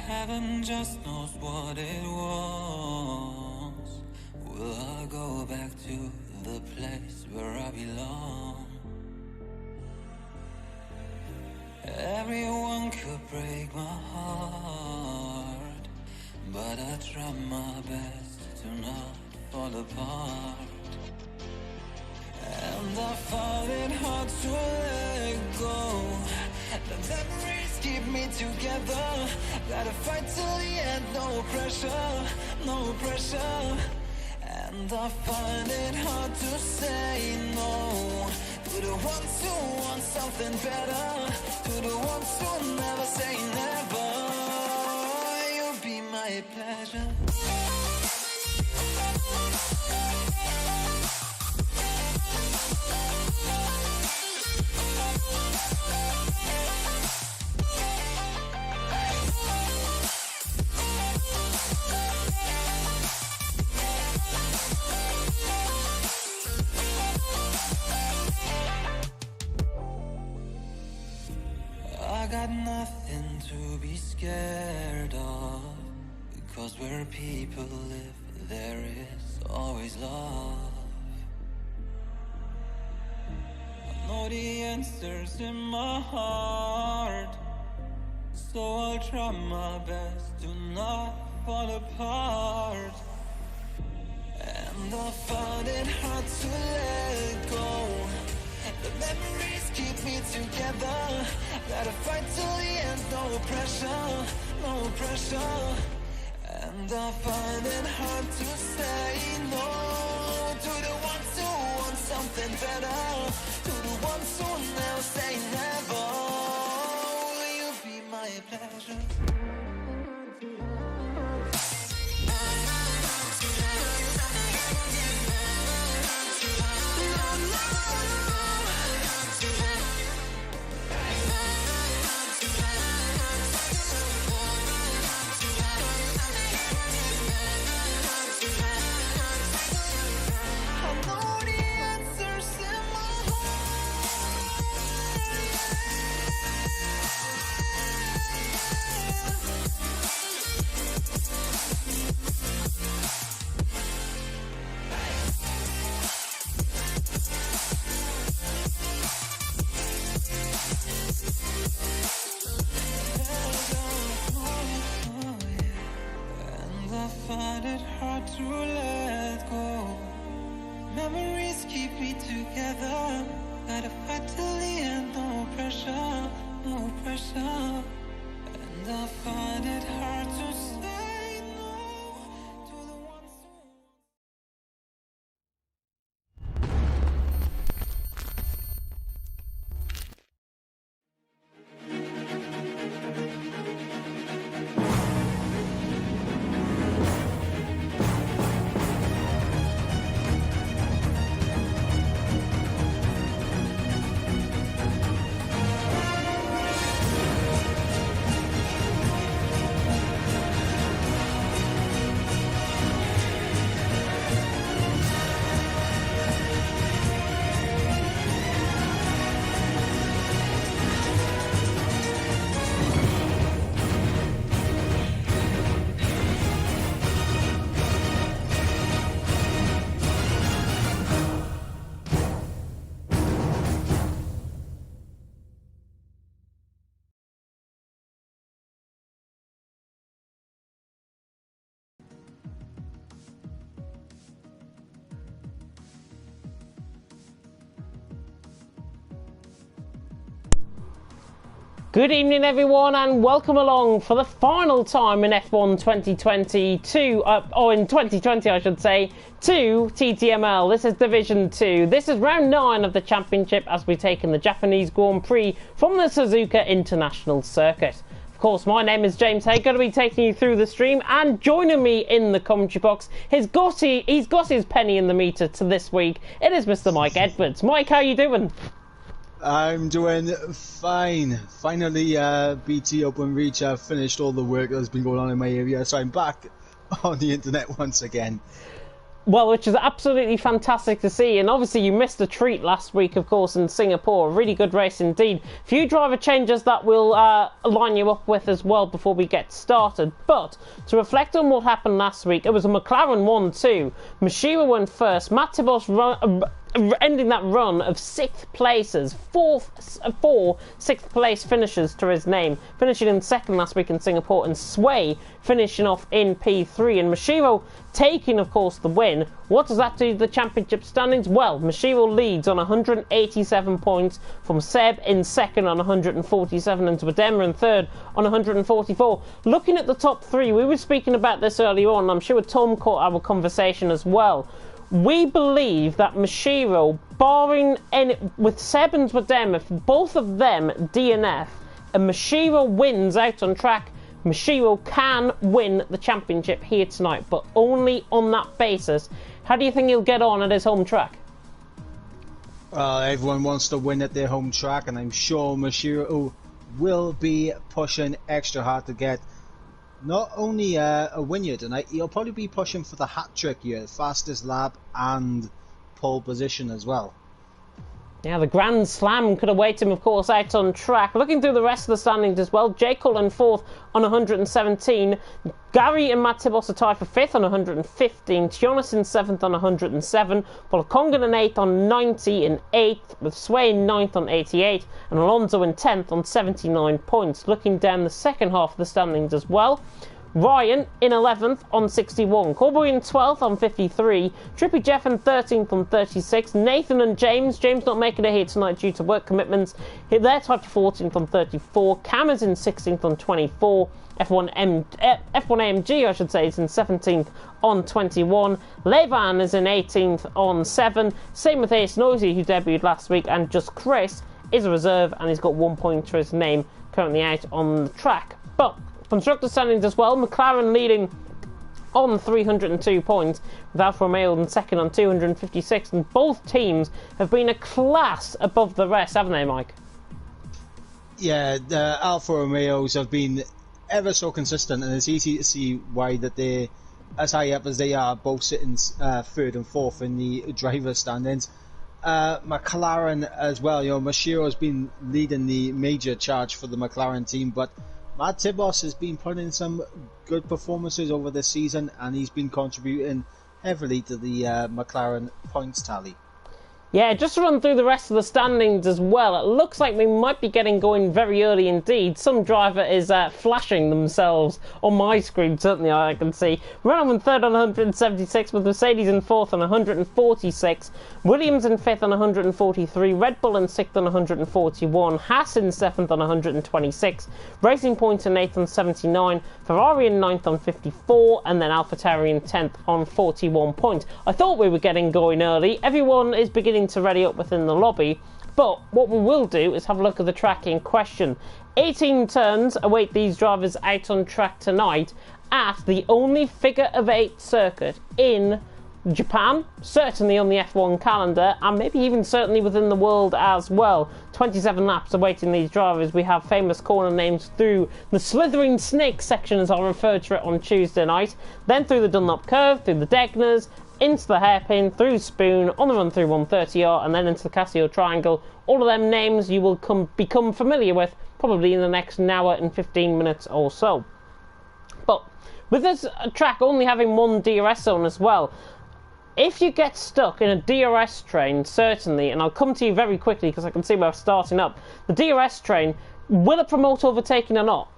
Heaven just knows what it wants. Will I go back to the place where I belong? Everyone could break my heart, but I try my best to not fall apart. And I find it hard to let go. The memories keep me together. Gotta fight till the end, no pressure, no pressure. And I find it hard to say no to the ones who want something better, to the ones who never say never. You'll be my pleasure. I got nothing to be scared of, because where people live, there is always love. I know the answers in my heart, so I'll try my best to not fall apart. And I find it hard to let go. The memories keep me together. Gotta fight till the end, no pressure, no pressure. And I find it hard to say no to the ones who want something better, to the ones who never say never. Will you be my pleasure? Find it hard to let go. Memories keep me together. Gotta fight till the end, no pressure, no pressure. And I find it hard to say no to the ones who... Good evening everyone and welcome along for the final time in F1 2022, in 2020 I should say, to TTML. This is Division 2. This is round 9 of the championship as we've taken the Japanese Grand Prix from the Suzuka International Circuit. Of course, my name is James Hay, going to be taking you through the stream, and joining me in the commentary box, he's got his penny in the meter to this week. It is Mr. Mike Edwards. Mike, how you doing? I'm doing fine. Finally, BT Open Reach, I've finished all the work that's been going on in my area, so I'm back on the internet once again. Well, which is absolutely fantastic to see, and obviously you missed a treat last week, of course, in Singapore. A really good race indeed. Few driver changes that we'll line you up with as well before we get started. But to reflect on what happened last week, it was a McLaren 1-2. Mashiro went first. Matt Tibos ending that run of 6th places, four 6th place finishes to his name, finishing in 2nd last week in Singapore, and Sway finishing off in P3, and Mashiro taking, of course, the win. What does that do to the championship standings? Well, Mashiro leads on 187 points from Seb in 2nd on 147, and Zwadema in 3rd on 144. Looking at the top 3, we were speaking about this earlier on, I'm sure Tom caught our conversation as well. We believe that Mashiro, barring any, with Seb and Zwadema, if both of them DNF and Mashiro wins out on track, Mashiro can win the championship here tonight, but only on that basis. How do you think he'll get on at his home track? Everyone wants to win at their home track, and I'm sure Mashiro will be pushing extra hard to get not only a win here tonight, he'll probably be pushing for the hat-trick here, fastest lap and pole position as well. Yeah, the Grand Slam could await him, of course, out on track. Looking through the rest of the standings as well, Jay Cullen 4th on 117. Gary and Matt Tibos are tied for 5th on 115. Tionas in 7th on 107. Paul Congan in 8th on 90 in 8th, with Sway in 9th on 88. And Alonso in 10th on 79 points. Looking down the second half of the standings as well, Ryan in 11th on 61, Corbury in 12th on 53, Trippy Jeff in 13th on 36, Nathan and James not making it here tonight due to work commitments, they're tied for 14th on 34, Cam is in 16th on 24, F1 AMG I should say is in 17th on 21, Levan is in 18th on 7, same with Ace Noisy who debuted last week, and just Chris is a reserve and he's got 1 point to his name, currently out on the track. But constructor standings as well, McLaren leading on 302 points, with Alfa Romeo in 2nd on 256, and both teams have been a class above the rest, haven't they, Mike? Yeah, the Alfa Romeos have been ever so consistent, and it's easy to see why that they're as high up as they are, both sitting 3rd and 4th in the driver standings. McLaren as well, Mashiro has been leading the major charge for the McLaren team, but Matt Tibos has been putting in some good performances over the season, and he's been contributing heavily to the McLaren points tally. Yeah, just to run through the rest of the standings as well, it looks like we might be getting going very early indeed. Some driver is flashing themselves on my screen, certainly I can see. Renault in 3rd on 176, with Mercedes in 4th on 146, Williams in 5th on 143, Red Bull in 6th on 141, Haas in 7th on 126, Racing Point in 8th on 79, Ferrari in 9th on 54, and then AlphaTauri in 10th on 41 points. I thought we were getting going early. Everyone is beginning to ready up within the lobby, but what we will do is have a look at the track in question. 18 turns await these drivers out on track tonight at the only figure of 8 circuit in Japan, certainly on the F1 calendar, and maybe even certainly within the world as well. 27 laps awaiting these drivers. We have famous corner names through the Slithering Snake section, as I'll refer to it on Tuesday night, then through the Dunlop Curve, through the Degners, into the hairpin, through Spoon, on the run through 130R, and then into the Casio Triangle. All of them names you will become familiar with probably in the next hour and 15 minutes or so. But with this track only having one DRS zone as well, if you get stuck in a DRS train, certainly, and I'll come to you very quickly because I can see we're starting up, the DRS train, will it promote overtaking or not?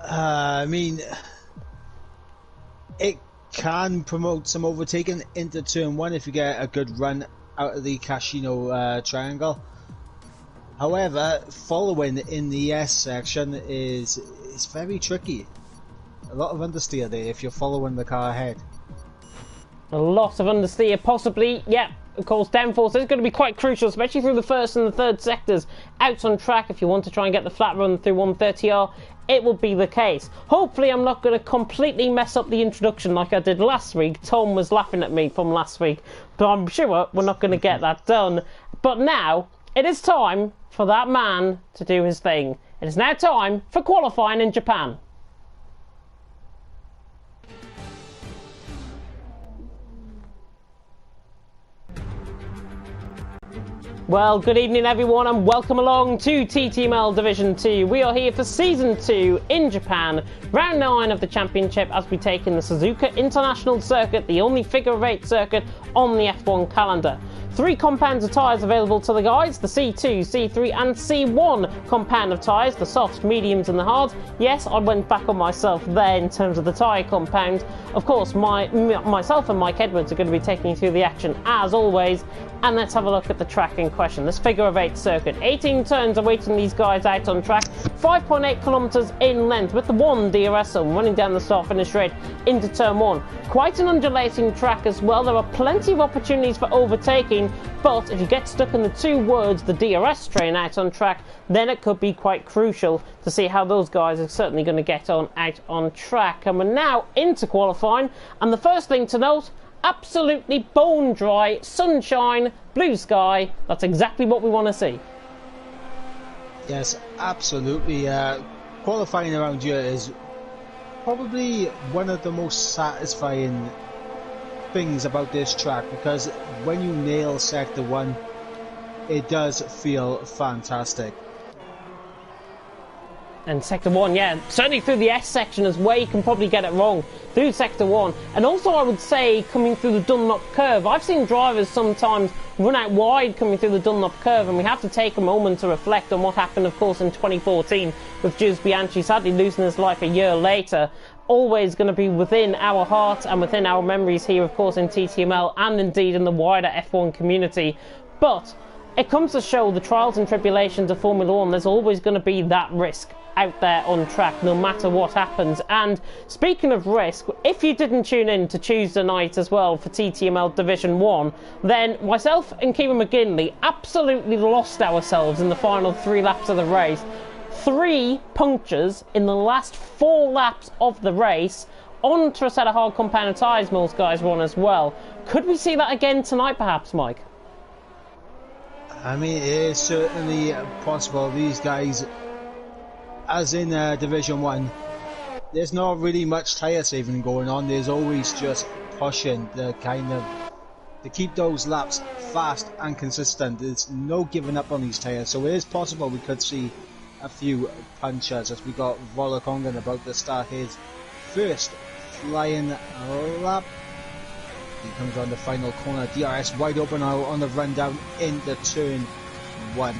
I mean, it can promote some overtaking into turn 1 if you get a good run out of the Casino Triangle. However, following in the S section is very tricky. A lot of understeer there if you're following the car ahead. A lot of understeer, possibly, yeah. Of course, downforce is going to be quite crucial, especially through the 1st and the 3rd sectors. Out on track, if you want to try and get the flat run through 130R, it will be the case. Hopefully I'm not going to completely mess up the introduction like I did last week. Tom was laughing at me from last week, but I'm sure we're not going to get that done. But now, it is time for that man to do his thing. It is now time for qualifying in Japan. Well, good evening everyone and welcome along to TTML Division 2. We are here for Season 2 in Japan, round 9 of the championship as we take in the Suzuka International Circuit, the only figure-of-8 circuit on the F1 calendar. 3 compounds of tyres available to the guys, the C2, C3 and C1 compound of tyres, the softs, mediums and the hards. Yes, I went back on myself there in terms of the tyre compound. Of course, myself and Mike Edwards are going to be taking you through the action as always. And let's have a look at the track in question, this figure-of-8 circuit. 18 turns awaiting these guys out on track, 5.8 kilometres in length with the one DRS zone running down the start-finish straight into turn 1. Quite an undulating track as well. There are plenty of opportunities for overtaking, but if you get stuck in the 2 words, the DRS train out on track, then it could be quite crucial to see how those guys are certainly going to get on out on track. And we're now into qualifying, and the first thing to note, absolutely bone dry, sunshine, blue sky. That's exactly what we want to see. Yes, absolutely. Qualifying around here is probably one of the most satisfying things about this track, because when you nail sector 1, it does feel fantastic. And sector 1, yeah, certainly through the S section is where you can probably get it wrong, through sector 1. And also I would say coming through the Dunlop curve, I've seen drivers sometimes run out wide coming through the Dunlop curve, and we have to take a moment to reflect on what happened, of course, in 2014 with Jules Bianchi sadly losing his life a year later. Always going to be within our hearts and within our memories here, of course, in TTML and indeed in the wider F1 community. But it comes to show the trials and tribulations of Formula 1, there's always going to be that risk out there on track no matter what happens. And speaking of risk, if you didn't tune in to Tuesday night as well for TTML Division 1, then myself and Kieran McGinley absolutely lost ourselves in the final 3 laps of the race. 3 punctures in the last 4 laps of the race onto a set of hard compound tyres most guys were on as well. Could we see that again tonight perhaps, Mike? I mean, it is certainly possible. These guys, as in Division 1, there's not really much tyre saving going on. There's always just pushing to keep those laps fast and consistent. There's no giving up on these tyres, so it is possible we could see a few punchers as we got Volokongan about to start his first flying lap. He comes around the final corner, DRS wide open now on the run down into turn 1.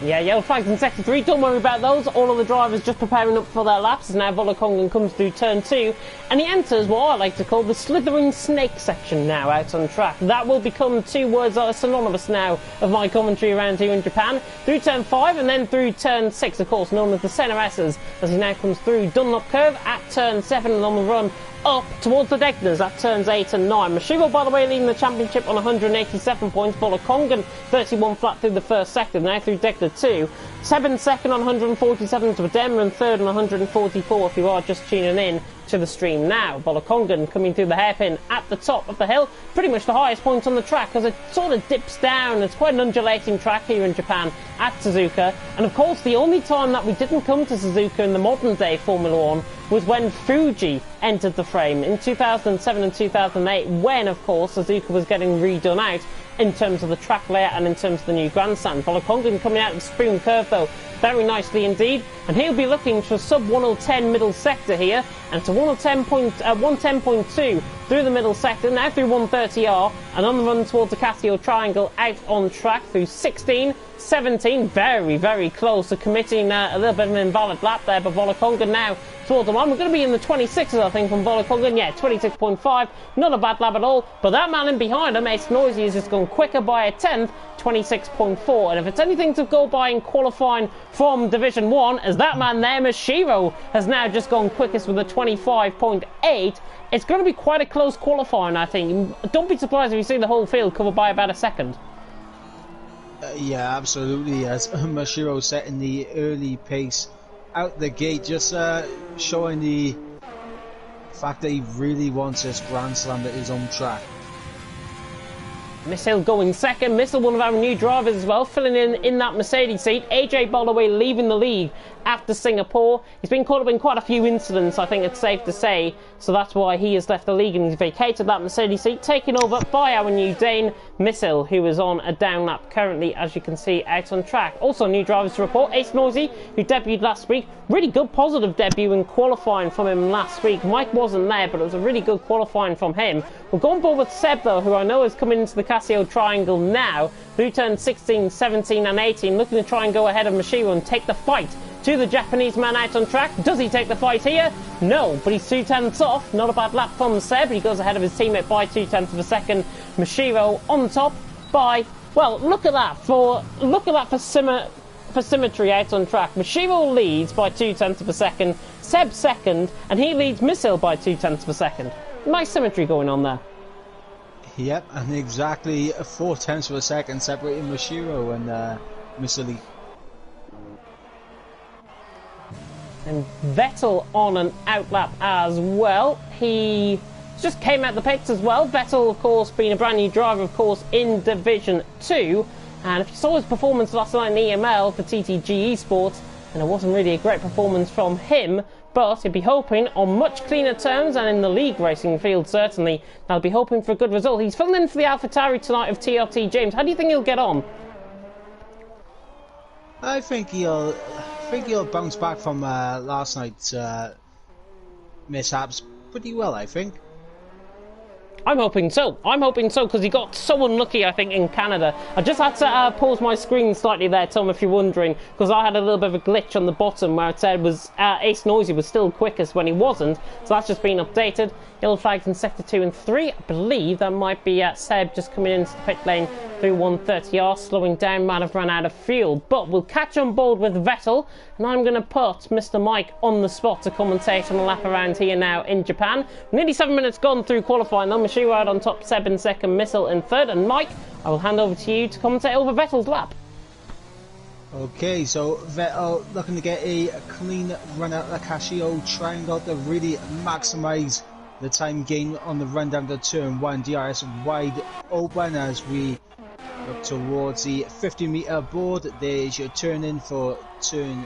Yeah, yellow flags in sector 3, don't worry about those. All of the drivers just preparing up for their laps as now Volokongan comes through turn 2 and he enters what I like to call the slithering snake section now out on track. That will become 2 words that are synonymous now of my commentary around here in Japan. Through turn 5 and then through turn 6, of course, known as the Senna S's, as he now comes through Dunlop curve at turn 7 and on the run up towards the Degners at turns 8 and 9. Mashiro, by the way, leading the championship on 187 points. Volokongan 31 flat through the first sector, now through Degner 2. 7 second on 147 to Adema, and 3rd on 144 if you are just tuning in to the stream now. Volokongan coming through the hairpin at the top of the hill, pretty much the highest point on the track because it sort of dips down. It's quite an undulating track here in Japan at Suzuka, and of course the only time that we didn't come to Suzuka in the modern day Formula 1 was when Fuji entered the frame in 2007 and 2008, when of course Suzuka was getting redone out in terms of the track layout and in terms of the new grandstand. Volokongan coming out of the spoon curve though very nicely indeed, and he'll be looking for sub 110 middle sector here, and to 110.2 through the middle sector, now through 130R, and on the run towards the Casio Triangle out on track through 16, 17, very close to committing a little bit of an invalid lap there, but Volokongan now towards the line. We're going to be in the 26s, I think, from Volokongan. Yeah, 26.5, not a bad lap at all, but that man in behind him, Ace Noisy, has just gone quicker by a 10th, 26.4, and if it's anything to go by in qualifying from Division 1, as that man there, Mashiro, has now just gone quickest with a 25.8, it's going to be quite a close qualifying, I think. Don't be surprised if you see the whole field covered by about a second. Yeah, absolutely, as Mashiro setting the early pace out the gate, just showing the fact that he really wants this Grand Slam at his own track. Missile going second. Missile, one of our new drivers as well, filling in that Mercedes seat. AJ, by the way, leaving the league after Singapore. He's been caught up in quite a few incidents, I think it's safe to say, so that's why he has left the league and he's vacated that Mercedes seat, taken over by our new Dane, Missile, who is on a down lap currently, as you can see, out on track. Also, new drivers to report. Ace Noisy, who debuted last week. Really good positive debut in qualifying from him last week. Mike wasn't there, but it was a really good qualifying from him. We'll go on board with Seb, though, who I know is coming into the Casio Triangle now. Who turned 16, 17 and 18, looking to try and go ahead of Mashiro and take the fight to the Japanese man out on track. Does he take the fight here? No, but he's 2/10 off. Not a bad lap from Seb. He goes ahead of his teammate by 2/10 of a second. Mashiro on top by, well, look at that for symmetry out on track. Mashiro leads by 2/10 of a second. Seb second, and he leads Missile by 2/10 of a second. Nice symmetry going on there. Yep, and exactly 4/10 of a second separating Mashiro and Missile. And Vettel on an outlap as well. He just came out the pits as well. Vettel, of course, being a brand new driver, of course, in Division 2. And if you saw his performance last night in EML for TTG Esports, and it wasn't really a great performance from him, but he'd be hoping on much cleaner terms and in the league racing field, certainly, they'll be hoping for a good result. He's filling in for the AlphaTauri tonight of TRT. James, how do you think he'll get on? I think he'll bounce back from last night's mishaps pretty well, I think. I'm hoping so. I'm hoping so, because he got so unlucky, I think, in Canada. I just had to pause my screen slightly there, Tom, if you're wondering, because I had a little bit of a glitch on the bottom where it said was Ace Noisy was still quickest when he wasn't. So that's just been updated. Yellow flags in Sector 2 and 3. I believe that might be Seb just coming into the pit lane through 130R, slowing down, might have run out of fuel. But we'll catch on board with Vettel, and I'm going to put Mr. Mike on the spot to commentate on a lap around here now in Japan. Nearly 7 minutes gone through qualifying, though. Mashiro out on top, Seb in second, Missile in third, and Mike, I will hand over to you to commentate over Vettel's lap. Okay, so Vettel looking to get a clean run out of the Casio Triangle to really maximise the time gain on the run down to turn 1. DRS wide open as we look towards the 50-metre board. There's your turn in for turn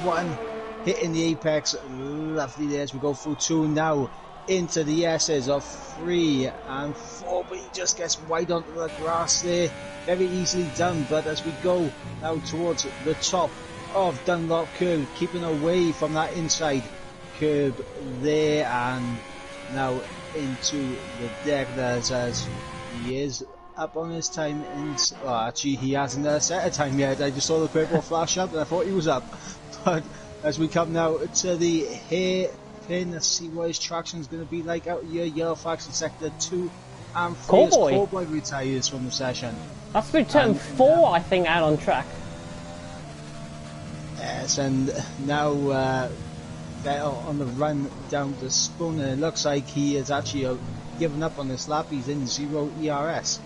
1, hitting the apex. Lovely there as we go through 2 now into the S's of 3 and 4, but he just gets wide onto the grass there. Very easily done, but as we go now towards the top of Dunlop curve, keeping away from that inside curb there, and now into the deck as he is up on his time. Well, actually he hasn't set a time yet. I just saw the purple flash up and I thought he was up. But as we come now to the hairpin, let's see what his traction is going to be like out here. Yellow flags in sector 2 and 3. Cowboy retires from the session. That's through turn 4, I think, out on track. Yes, and now Vettel on the run down to Spoon, and it looks like he has actually given up on this lap. He's in 0 ERS.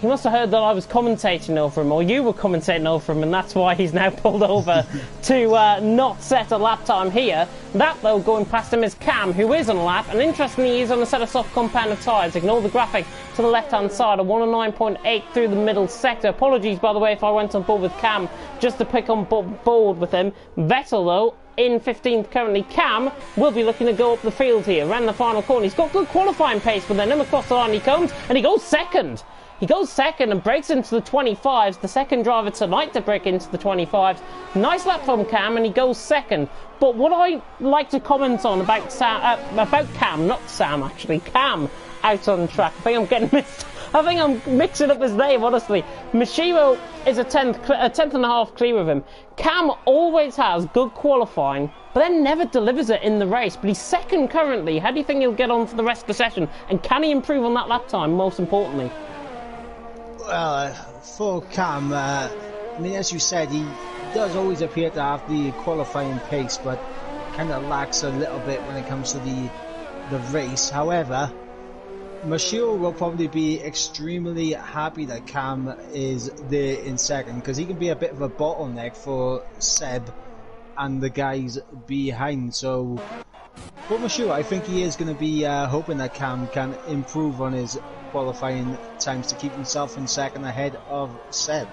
He must have heard that I was commentating over him, or you were commentating over him, and that's why he's now pulled over to not set a lap time here. That, though, going past him is Cam, who is on a lap, and interestingly, he's on a set of soft compounded tyres. Ignore the graphic to the left-hand side, a 109.8 through the middle sector. Apologies, by the way, if I went on board with Cam, just to pick on board with him. Vettel, though, in 15th currently. Cam will be looking to go up the field here, ran the final corner. He's got good qualifying pace, but then across the line he comes, and he goes second. He goes second and breaks into the 25s, the second driver tonight to break into the 25s. Nice lap from Cam, and he goes second. But what I like to comment on about Cam, not Sam actually, Cam out on track. I think I'm mixing up his name, honestly. Mashiro is a tenth and a half clear of him. Cam always has good qualifying, but then never delivers it in the race. But he's second currently. How do you think he'll get on for the rest of the session? And can he improve on that lap time, most importantly? Well, for Cam, I mean, as you said, he does always appear to have the qualifying pace, but kind of lacks a little bit when it comes to the race. However, Mashiro will probably be extremely happy that Cam is there in second, because he can be a bit of a bottleneck for Seb and the guys behind. So for Mashiro, I think he is going to be hoping that Cam can improve on his qualifying times to keep himself in second ahead of Seb.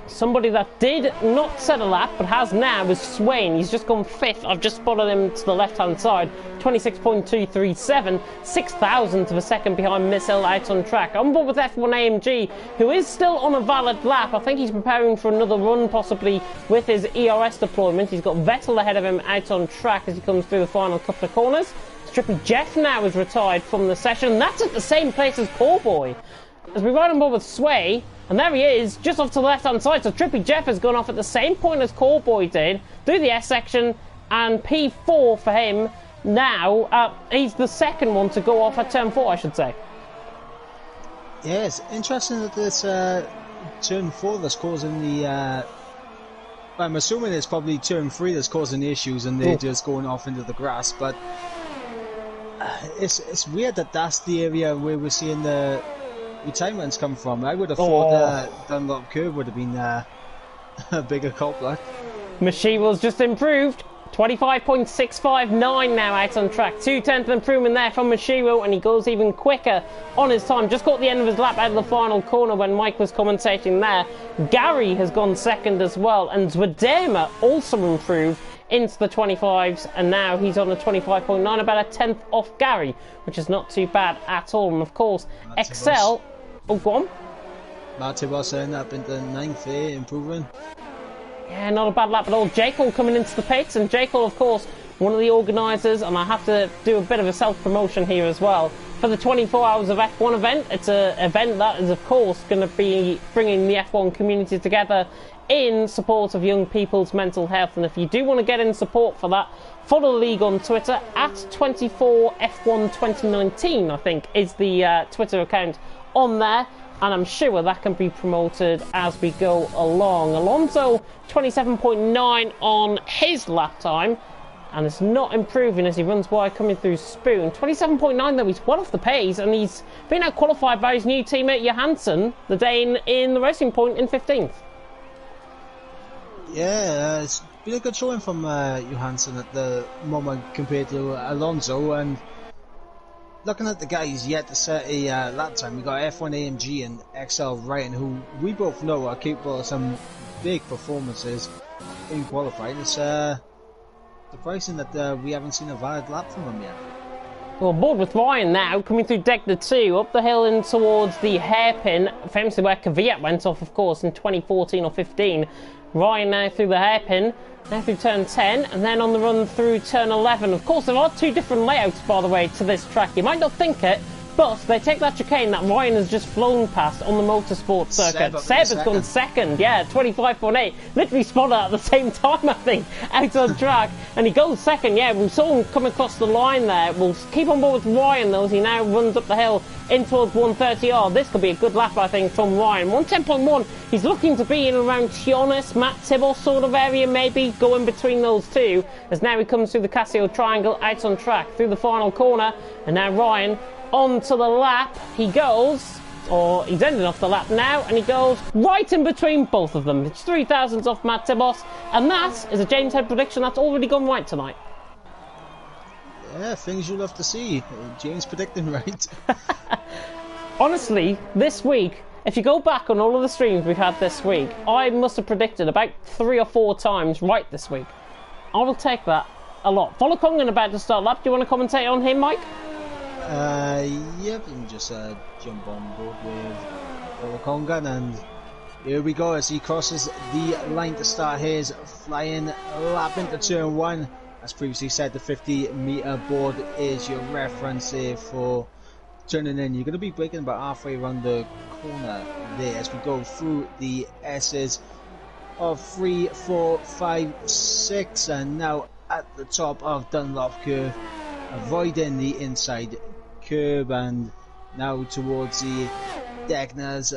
Somebody that did not set a lap but has now is Swain. He's just gone 5th. I've just spotted him to the left-hand side. 26.237, 6,000th of a second behind Miss Hill out on track. On board with F1 AMG, who is still on a valid lap. I think he's preparing for another run, possibly with his ERS deployment. He's got Vettel ahead of him out on track as he comes through the final couple of corners. Strippy Jeff now is retired from the session. That's at the same place as Callboy. As we ride on board with Sway, and there he is, just off to the left-hand side. So Trippy Jeff has gone off at the same point as Callboy did, through the S section, and P4 for him. Now, he's the second one to go off at turn 4, I should say. Yeah, it's interesting that this turn 4 that's causing the... I'm assuming it's probably turn 3 that's causing the issues, and they're just going off into the grass, but... It's weird that that's the area where we're seeing the retirements come from. I would have thought Dunlop Curve would have been a bigger culprit. Mashiwa's just improved. 25.659 now out on track. 2/10 improvement there from Mashiwa, and he goes even quicker on his time. Just caught the end of his lap out of the final corner when Mike was commentating there. Gary has gone second as well, and Zwadema also improved into the 25s, and now he's on a 25.9, about a 10th off Gary, which is not too bad at all. And of course, Excel... Oh, go on. Martibos ended up into 9th there, improving. Yeah, not a bad lap at all. Jekyll coming into the pits, and Jekyll, of course, one of the organisers, and I have to do a bit of a self-promotion here as well, for the 24 Hours of F1 event. It's an event that is, of course, going to be bringing the F1 community together in support of young people's mental health. And if you do want to get in support for that, follow the league on Twitter at 24F12019, I think, is the Twitter account on there. And I'm sure that can be promoted as we go along. Alonso, 27.9 on his lap time, and it's not improving as he runs wide coming through Spoon. 27.9 though, he's well off the pace, and he's been out qualified by his new teammate Johansson, the Dane, in the Racing Point in 15th. Yeah, it's been a good showing from Johansson at the moment compared to Alonso, and looking at the guys yet to set a lap time, we got F1 AMG and XL Ryan, who we both know are capable of some big performances in qualifying. It's surprising that we haven't seen a valid lap from them yet. Well, board with Ryan now, coming through Degner 2, up the hill in towards the hairpin, famously where Kvyat went off, of course, in 2014 or 15. Ryan now through the hairpin, now through turn 10, and then on the run through turn 11. Of course, there are two different layouts, by the way, to this track. You might not think it, but they take that chicane that Ryan has just flown past on the motorsport circuit. Seb has gone second, yeah, 25.8. Literally spotted at the same time, I think, out on track. And he goes second, yeah, we saw him come across the line there. We'll keep on board with Ryan, though, as he now runs up the hill in towards 130R. This could be a good lap, I think, from Ryan. 110.1, he's looking to be in around Tionis, Matt Tibble sort of area, maybe, going between those two, as now he comes through the Casio Triangle out on track, through the final corner, and now Ryan onto the lap. He goes, or he's ending off the lap now, and he goes right in between both of them. It's 3,000 off Matt Tibos, and that is a James Head prediction that's already gone right tonight. Yeah, things you love to see. James predicting right. Honestly, this week, if you go back on all of the streams we've had this week, I must have predicted about 3 or 4 times right this week. I will take that a lot. Follow Kongan about to start lap. Do you want to commentate on him, Mike? Yep, and just jump on board with Kongan, and here we go as he crosses the line to start his flying lap into turn 1. As previously said, the 50-meter board is your reference here for turning in. You're going to be braking about halfway around the corner there as we go through the S's of 3, 4, 5, 6, and now at the top of Dunlop Curve, avoiding the inside curb, and now towards the Degners.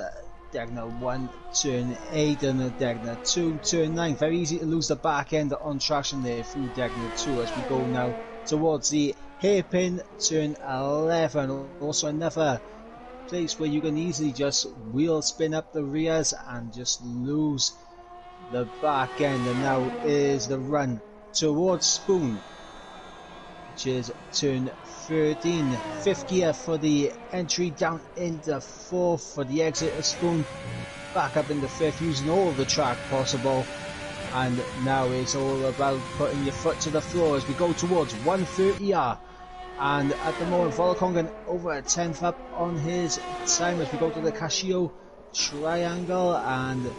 Degner 1, turn 8, and Degner 2, turn 9. Very easy to lose the back end on traction there through Degner 2 as we go now towards the hairpin, turn 11. Also another place where you can easily just wheel spin up the rears and just lose the back end. And now is the run towards Spoon, which is turn 13. 5th gear for the entry down into 4th for the exit of Spoon. back up into 5th, using all the track possible. And now it's all about putting your foot to the floor as we go towards 130R. And at the moment, Volokongan over a 10th up on his time as we go to the Casio triangle and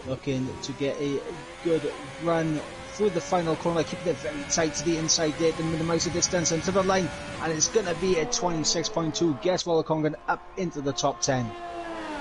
looking to get a good run through the final corner, keeping it very tight to the inside there to minimise the distance and to the line. And it's going to be a 26.2. Gets Volokongan up into the top 10.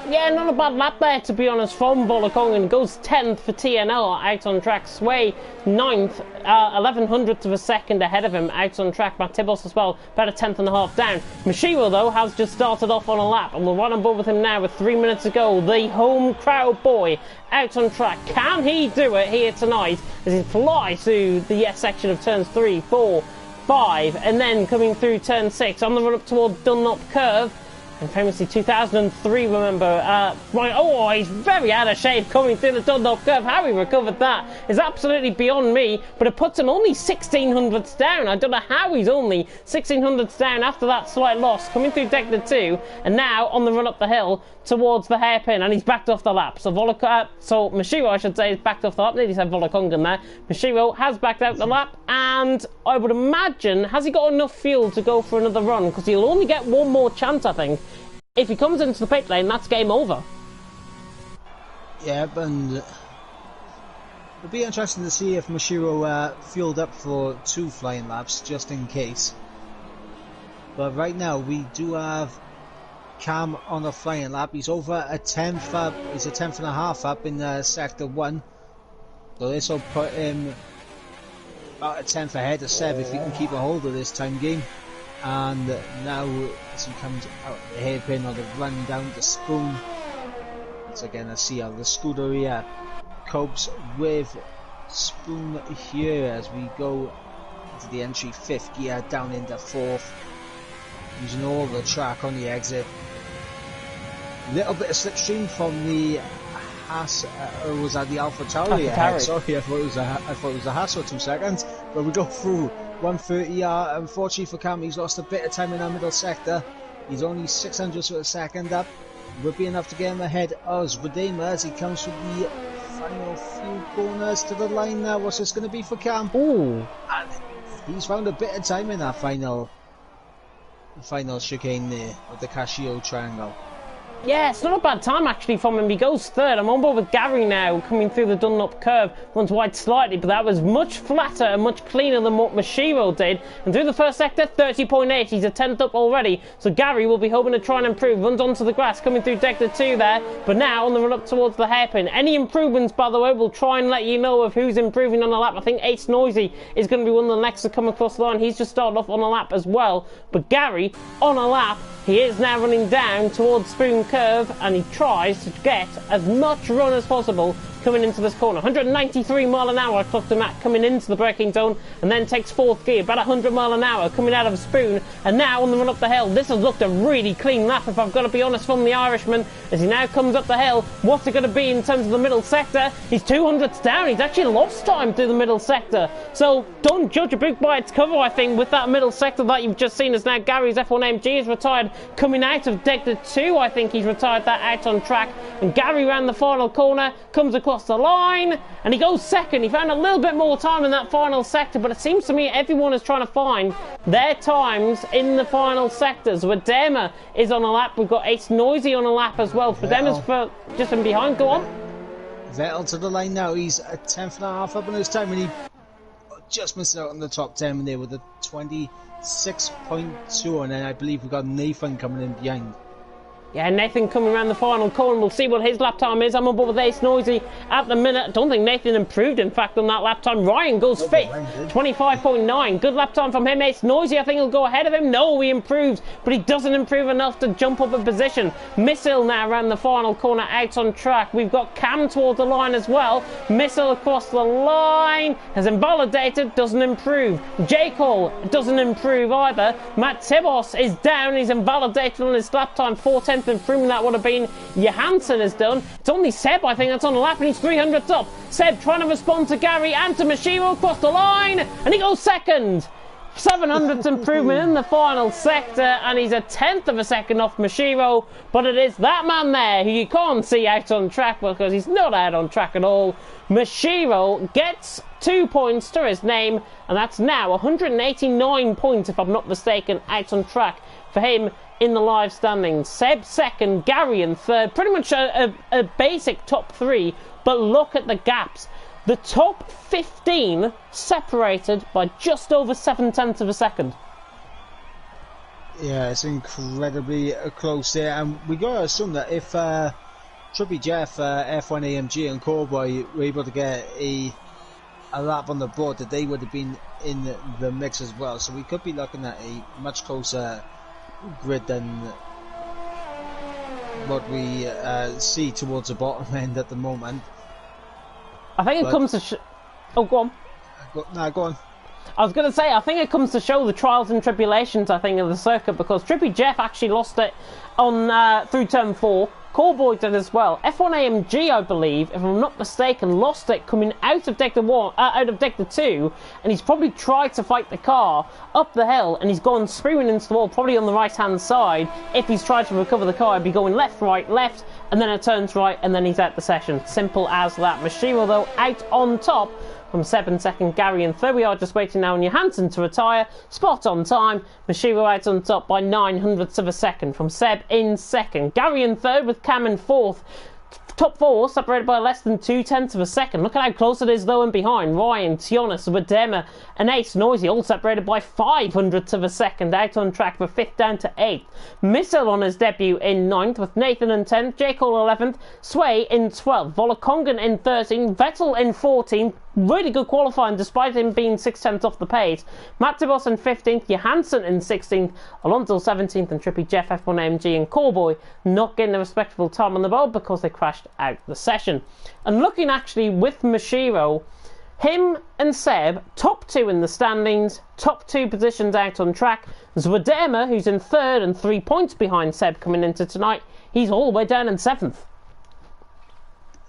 Yeah, not a bad lap there, to be honest, from Volokongan. Goes 10th for TNL out on track. Sway 9th, 1100th of a second ahead of him out on track. Matt Tibos as well, about a 10th and a half down. Mashiro, though, has just started off on a lap, and we're right on board with him now with 3 minutes to go. The home crowd boy out on track. Can he do it here tonight as he flies through the section of turns 3, 4, 5, and then coming through turn 6 on the run up toward Dunlop Curve? And famously 2003, remember, right, oh, he's very out of shape coming through the Dunlop Curve. How he recovered that is absolutely beyond me, but it puts him only 1600ths down. I don't know how he's only 1600ths down after that slight loss, coming through Deckner 2, and now on the run up the hill towards the hairpin, and he's backed off the lap. So Mashiro, I should say, is backed off the lap. Nearly said Volokongan there. Mashiro has backed out the lap, and I would imagine, has he got enough fuel to go for another run? Because he'll only get one more chance, I think. If he comes into the pit lane, that's game over. Yeah, and it'll be interesting to see if Mashiro fueled up for 2 flying laps, just in case. But right now, we do have Cam on a flying lap. He's over a 10th up. He's a 10th and a half up in Sector 1. So this will put him about a 10th ahead of Seb if he can keep a hold of this time game. And now as he comes out the hairpin or the run down the Spoon, once again I see how the Scuderia copes with Spoon here as we go into the entry 5th gear down into 4th, using all the track on the exit. Little bit of slipstream from the Haas, or was that the Alpha Tauri ahead? Sorry, I thought it was a Haas for 2 seconds. But we go through 130R. Unfortunately for Cam, he's lost a bit of time in our middle sector. He's only 600ths of a second up. Would be enough to get him ahead of Zvedema as he comes through the final few corners to the line now. What's this going to be for Cam? Ooh. And he's found a bit of time in that final chicane there with the Casio triangle. Yeah, it's not a bad time actually from him. He goes 3rd. I'm on board with Gary now, coming through the Dunlop Curve. Runs wide slightly, but that was much flatter and much cleaner than what Mashiro did. And through the first sector, 30.8. He's a 10th up already. So Gary will be hoping to try and improve. Runs onto the grass, coming through Deckner 2 there. But now on the run up towards the hairpin. Any improvements, by the way, we'll try and let you know of who's improving on the lap. I think Ace Noisy is going to be one of the next to come across the line. He's just started off on a lap as well. But Gary, on a lap, he is now running down towards Spoon Curve, and he tries to get as much run as possible coming into this corner. 193 mile an hour I clocked him at coming into the braking zone, and then takes 4th gear, about 100 mile an hour coming out of Spoon, and now on the run up the hill. This has looked a really clean lap, if I've got to be honest, from the Irishman, as he now comes up the hill. What's it going to be in terms of the middle sector? He's 200ths down. He's actually lost time through the middle sector, so don't judge a book by its cover, I think, with that middle sector that you've just seen, as now Gary's F1 MG is retired coming out of Deckner 2. I think he's retired that out on track, and Gary ran the final corner, comes across the line, and he goes 2nd. He found a little bit more time in that final sector, but it seems to me everyone is trying to find their times in the final sectors. Vedema is on a lap. We've got Ace Noisy on a lap as well. Vedema's for just in behind. Go on. Vettel to the line now. He's a 10th and a half up in his time, and he just missed out on the top 10 there with a 26.2, and then I believe we've got Nathan coming in behind. Yeah, Nathan coming around the final corner. We'll see what his lap time is. I'm on board with Ace Noisy at the minute. I don't think Nathan improved, in fact, on that lap time. Ryan goes 5th, 25.9. Good lap time from him. Ace Noisy, I think he'll go ahead of him. No, he improves, but he doesn't improve enough to jump up a position. Missile now around the final corner out on track. We've got Cam towards the line as well. Missile across the line. Has invalidated, doesn't improve. J. Cole doesn't improve either. Matt Tibos is down. He's invalidated on his lap time. 4/10 improvement that would have been Johansson has done. It's only Seb, I think, that's on the lap, and he's 300th up. Seb trying to respond to Gary and to Mashiro across the line, and he goes 2nd. 700th improvement in the final sector, and he's a 10th of a second off Mashiro, but it is that man there who you can't see out on track because he's not out on track at all. Mashiro gets 2 points to his name, and that's now 189 points, if I'm not mistaken, out on track for him in the live standings. Seb second, Gary in third, pretty much a basic top three, but look at the gaps. The top 15 separated by just over 7/10 of a second. Yeah, it's incredibly close there, and we gotta assume that if Trippy Jeff, F1 AMG and Cowboy were able to get a lap on the board, that they would have been in the mix as well. So we could be looking at a much closer grid than what we see towards the bottom end at the moment. I think it comes to oh, go on. Go on. I was going to say, I think it comes to show the trials and tribulations, I think, of the circuit, because Trippy Jeff actually lost it on through turn 4. Callboy did as well. F1 AMG, I believe, if I'm not mistaken, lost it coming out of Deck 1, out of Deck 2, and he's probably tried to fight the car up the hill, and he's gone screaming into the wall, probably on the right-hand side. If he's tried to recover the car, he'd be going left, right, left, and then it turns right, and then he's out the session. Simple as that. Mashiro, though, out on top from Seb in second, Gary in third. We are just waiting now on Johansson to retire. Spot on time. Mashiro out on top by 900ths of a second from Seb in second. Gary in third with Cam in fourth. Top four separated by less than 2/10 of a second. Look at how close it is though in behind. Ryan, Tionis, Wadema and Ace Noisy all separated by 500ths of a second. Out on track for 5th down to 8th. Missile on his debut in 9th with Nathan in 10th. J. Cole 11th. Sway in 12th. Volakongan in 13th. Vettel in 14th. Really good qualifying despite him being 6/10 off the pace. Matt DeVos in 15th, Johansson in 16th, Alonso 17th, and Trippy Jeff, F1 AMG and Callboy not getting a respectable time on the board because they crashed out the session. And looking actually with Mashiro, him and Seb, top 2 in the standings, top 2 positions out on track. Zwadema, who's in 3rd and 3 points behind Seb coming into tonight, he's all the way down in 7th.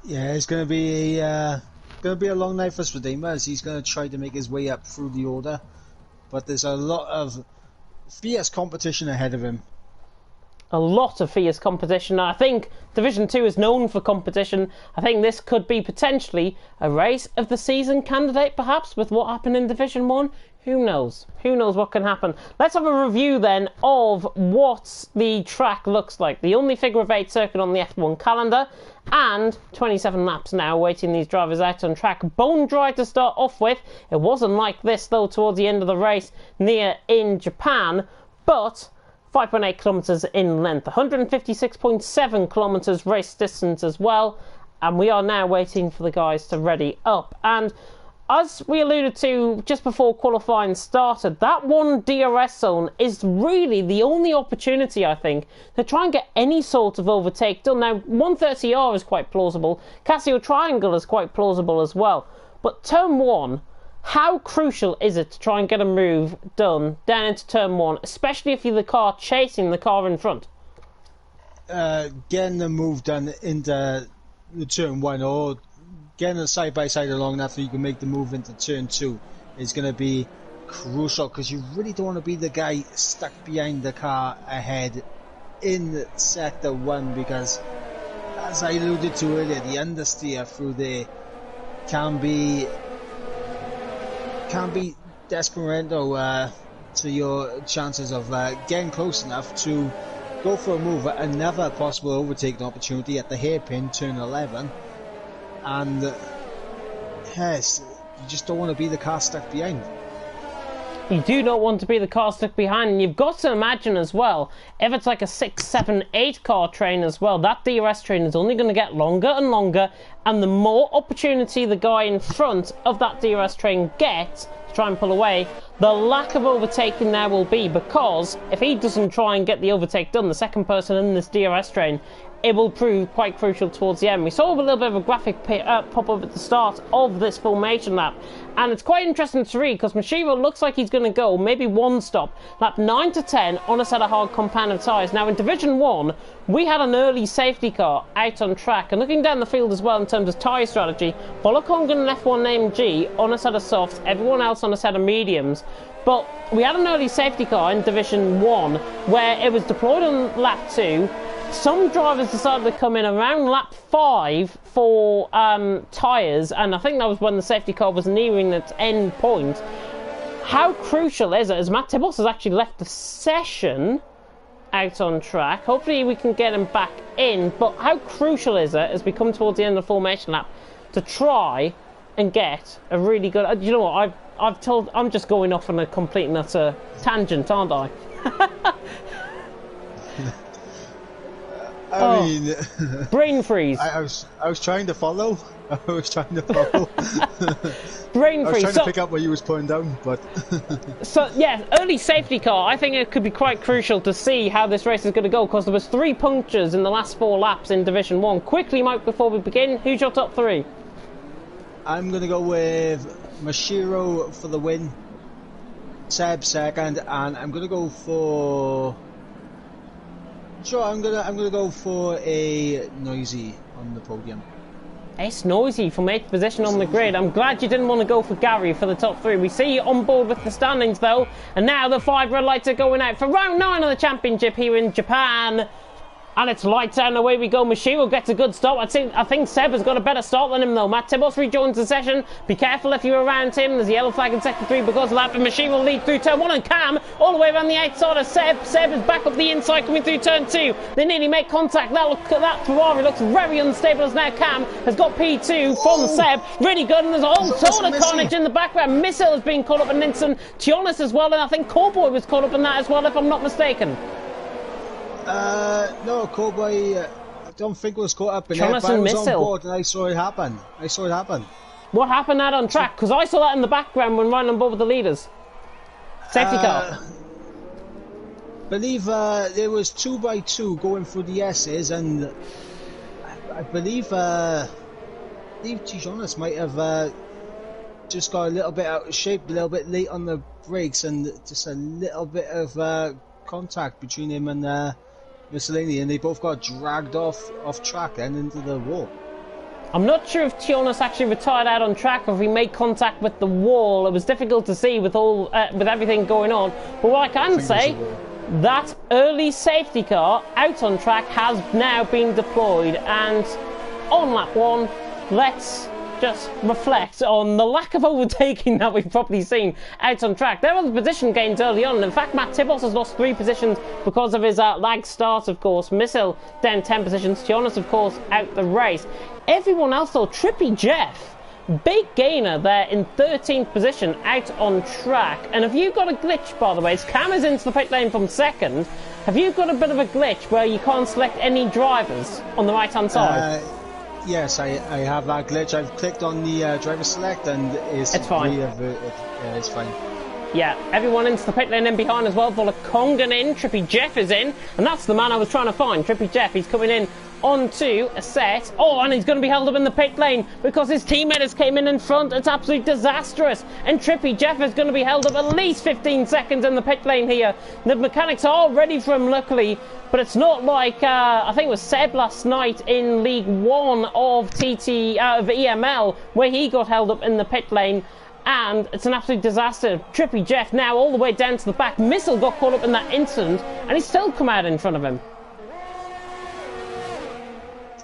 Yeah, it's going to be a long night for Swadema as he's going to try to make his way up through the order, but there's a lot of fierce competition ahead of him. A lot of fierce competition. I think Division 2 is known for competition. I think this could be potentially a race of the season candidate, perhaps, with what happened in Division 1. Who knows? Who knows what can happen? Let's have a review then of what the track looks like. The only figure of 8 circuit on the F1 calendar, and 27 laps now waiting these drivers out on track. Bone dry to start off with. It wasn't like this though towards the end of the race near in Japan, but 5.8 kilometres in length, 156.7 kilometres race distance as well, and we are now waiting for the guys to ready up. And as we alluded to just before qualifying started, that one DRS zone is really the only opportunity, I think, to try and get any sort of overtake done. Now, 130R is quite plausible. Casio Triangle is quite plausible as well. But Turn 1, how crucial is it to try and get a move done down into Turn 1, especially if you're the car chasing the car in front? Getting the move done into the Turn 1 or getting a side-by-side long enough so you can make the move into Turn 2 is going to be crucial, because you really don't want to be the guy stuck behind the car ahead in Sector 1, because, as I alluded to earlier, the understeer through there can be desperado to your chances of getting close enough to go for a move at another possible overtaking opportunity at the hairpin, Turn 11. And yes, you just don't want to be the car stuck behind. You do not want to be the car stuck behind, and you've got to imagine as well, if it's like a 6, 7, 8 car train as well, that DRS train is only going to get longer and longer, and the more opportunity the guy in front of that DRS train gets to try and pull away, the lack of overtaking there will be, because if he doesn't try and get the overtake done, the second person in this DRS train, it will prove quite crucial towards the end. We saw a little bit of a graphic pop up at the start of this formation lap, and it's quite interesting to read because Mashiro looks like he's going to go maybe one stop, lap 9 to 10 on a set of hard compound tyres. Now in Division 1, we had an early safety car out on track, and looking down the field as well in terms of tyre strategy, Bolokongan and F1 AMG on a set of softs, everyone else on a set of mediums. But we had an early safety car in Division 1 where it was deployed on lap 2. Some drivers decided to come in around lap 5 for tyres, and I think that was when the safety car was nearing its end point. How crucial is it, as Matt Tibos has actually left the session out on track? Hopefully we can get him back in, but how crucial is it as we come towards the end of the formation lap to try and get a really good... You know what, I'm just going off on a complete and utter tangent, aren't I? I mean, brain freeze. I was trying to follow. I was trying to follow. Brain freeze. I was trying to pick up what you was putting down, but. So yeah, early safety car. I think it could be quite crucial to see how this race is going to go because there was 3 punctures in the last 4 laps in Division 1. Quickly, Mike, before we begin, who's your top 3? I'm gonna go with Mashiro for the win, Seb second, and I'm gonna go for. Sure, I'm gonna go for a Noisy on the podium. It's Noisy from 8th position on the grid. I'm glad you didn't want to go for Gary for the top 3. We see you on board with the standings though, and now the 5 red lights are going out for round 9 of the championship here in Japan. And it's lights out and away we go. Mashiro gets a good start. I think Seb has got a better start than him though. Matt Tibos rejoins the session. Be careful if you're around him. There's a yellow flag in sector 3 because of that. But Mashiro leads through turn 1 and Cam all the way around the outside of Seb. Seb is back up the inside coming through turn 2. They nearly make contact. That Ferrari looks very unstable as now Cam has got P2 from Seb. Really good, and there's a whole ton of carnage in the background. Missile has been caught up in Ninson. Tionis as well, and I think Cowboy was caught up in that as well if I'm not mistaken. No, Cowboy, I don't think was caught up in it, but I was on board and I saw it happen. What happened out on track? Because I saw that in the background when running on board with the leaders. Safety car. Believe there was 2x2 going through the S's, and I believe Tijonas might have just got a little bit out of shape, a little bit late on the brakes, and just a little bit of contact between him and Mussolini, and they both got dragged off track and into the wall. I'm not sure if Tionas actually retired out on track or if he made contact with the wall. It was difficult to see with everything going on. But what I can say, that early safety car out on track has now been deployed, and on lap 1, let's just reflect on the lack of overtaking that we've probably seen out on track. There were the position gains early on, and in fact Matt Tibos has lost 3 positions because of his lag start, of course. Missile down 10 positions, Tionas of course out the race. Everyone else though, Trippy Jeff, big gainer there in 13th position out on track. And have you got a glitch, by the way? As Cam is into the pit lane from 2nd, have you got a bit of a glitch where you can't select any drivers on the right hand side? Yes, I have that glitch. I've clicked on the driver select and it's fine. It's fine. Yeah, everyone into the pit lane in behind as well. Bolokongan in, Trippy Jeff is in, and that's the man I was trying to find. Trippy Jeff, he's coming in onto a set. Oh, and he's going to be held up in the pit lane because his teammate has came in front. It's absolutely disastrous. And Trippy Jeff is going to be held up at least 15 seconds in the pit lane here. The mechanics are ready for him, luckily, but it's not like, I think it was Seb last night in League 1 of EML, where he got held up in the pit lane. And it's an absolute disaster. Trippy Jeff now all the way down to the back. Missile got caught up in that incident, and he's still come out in front of him.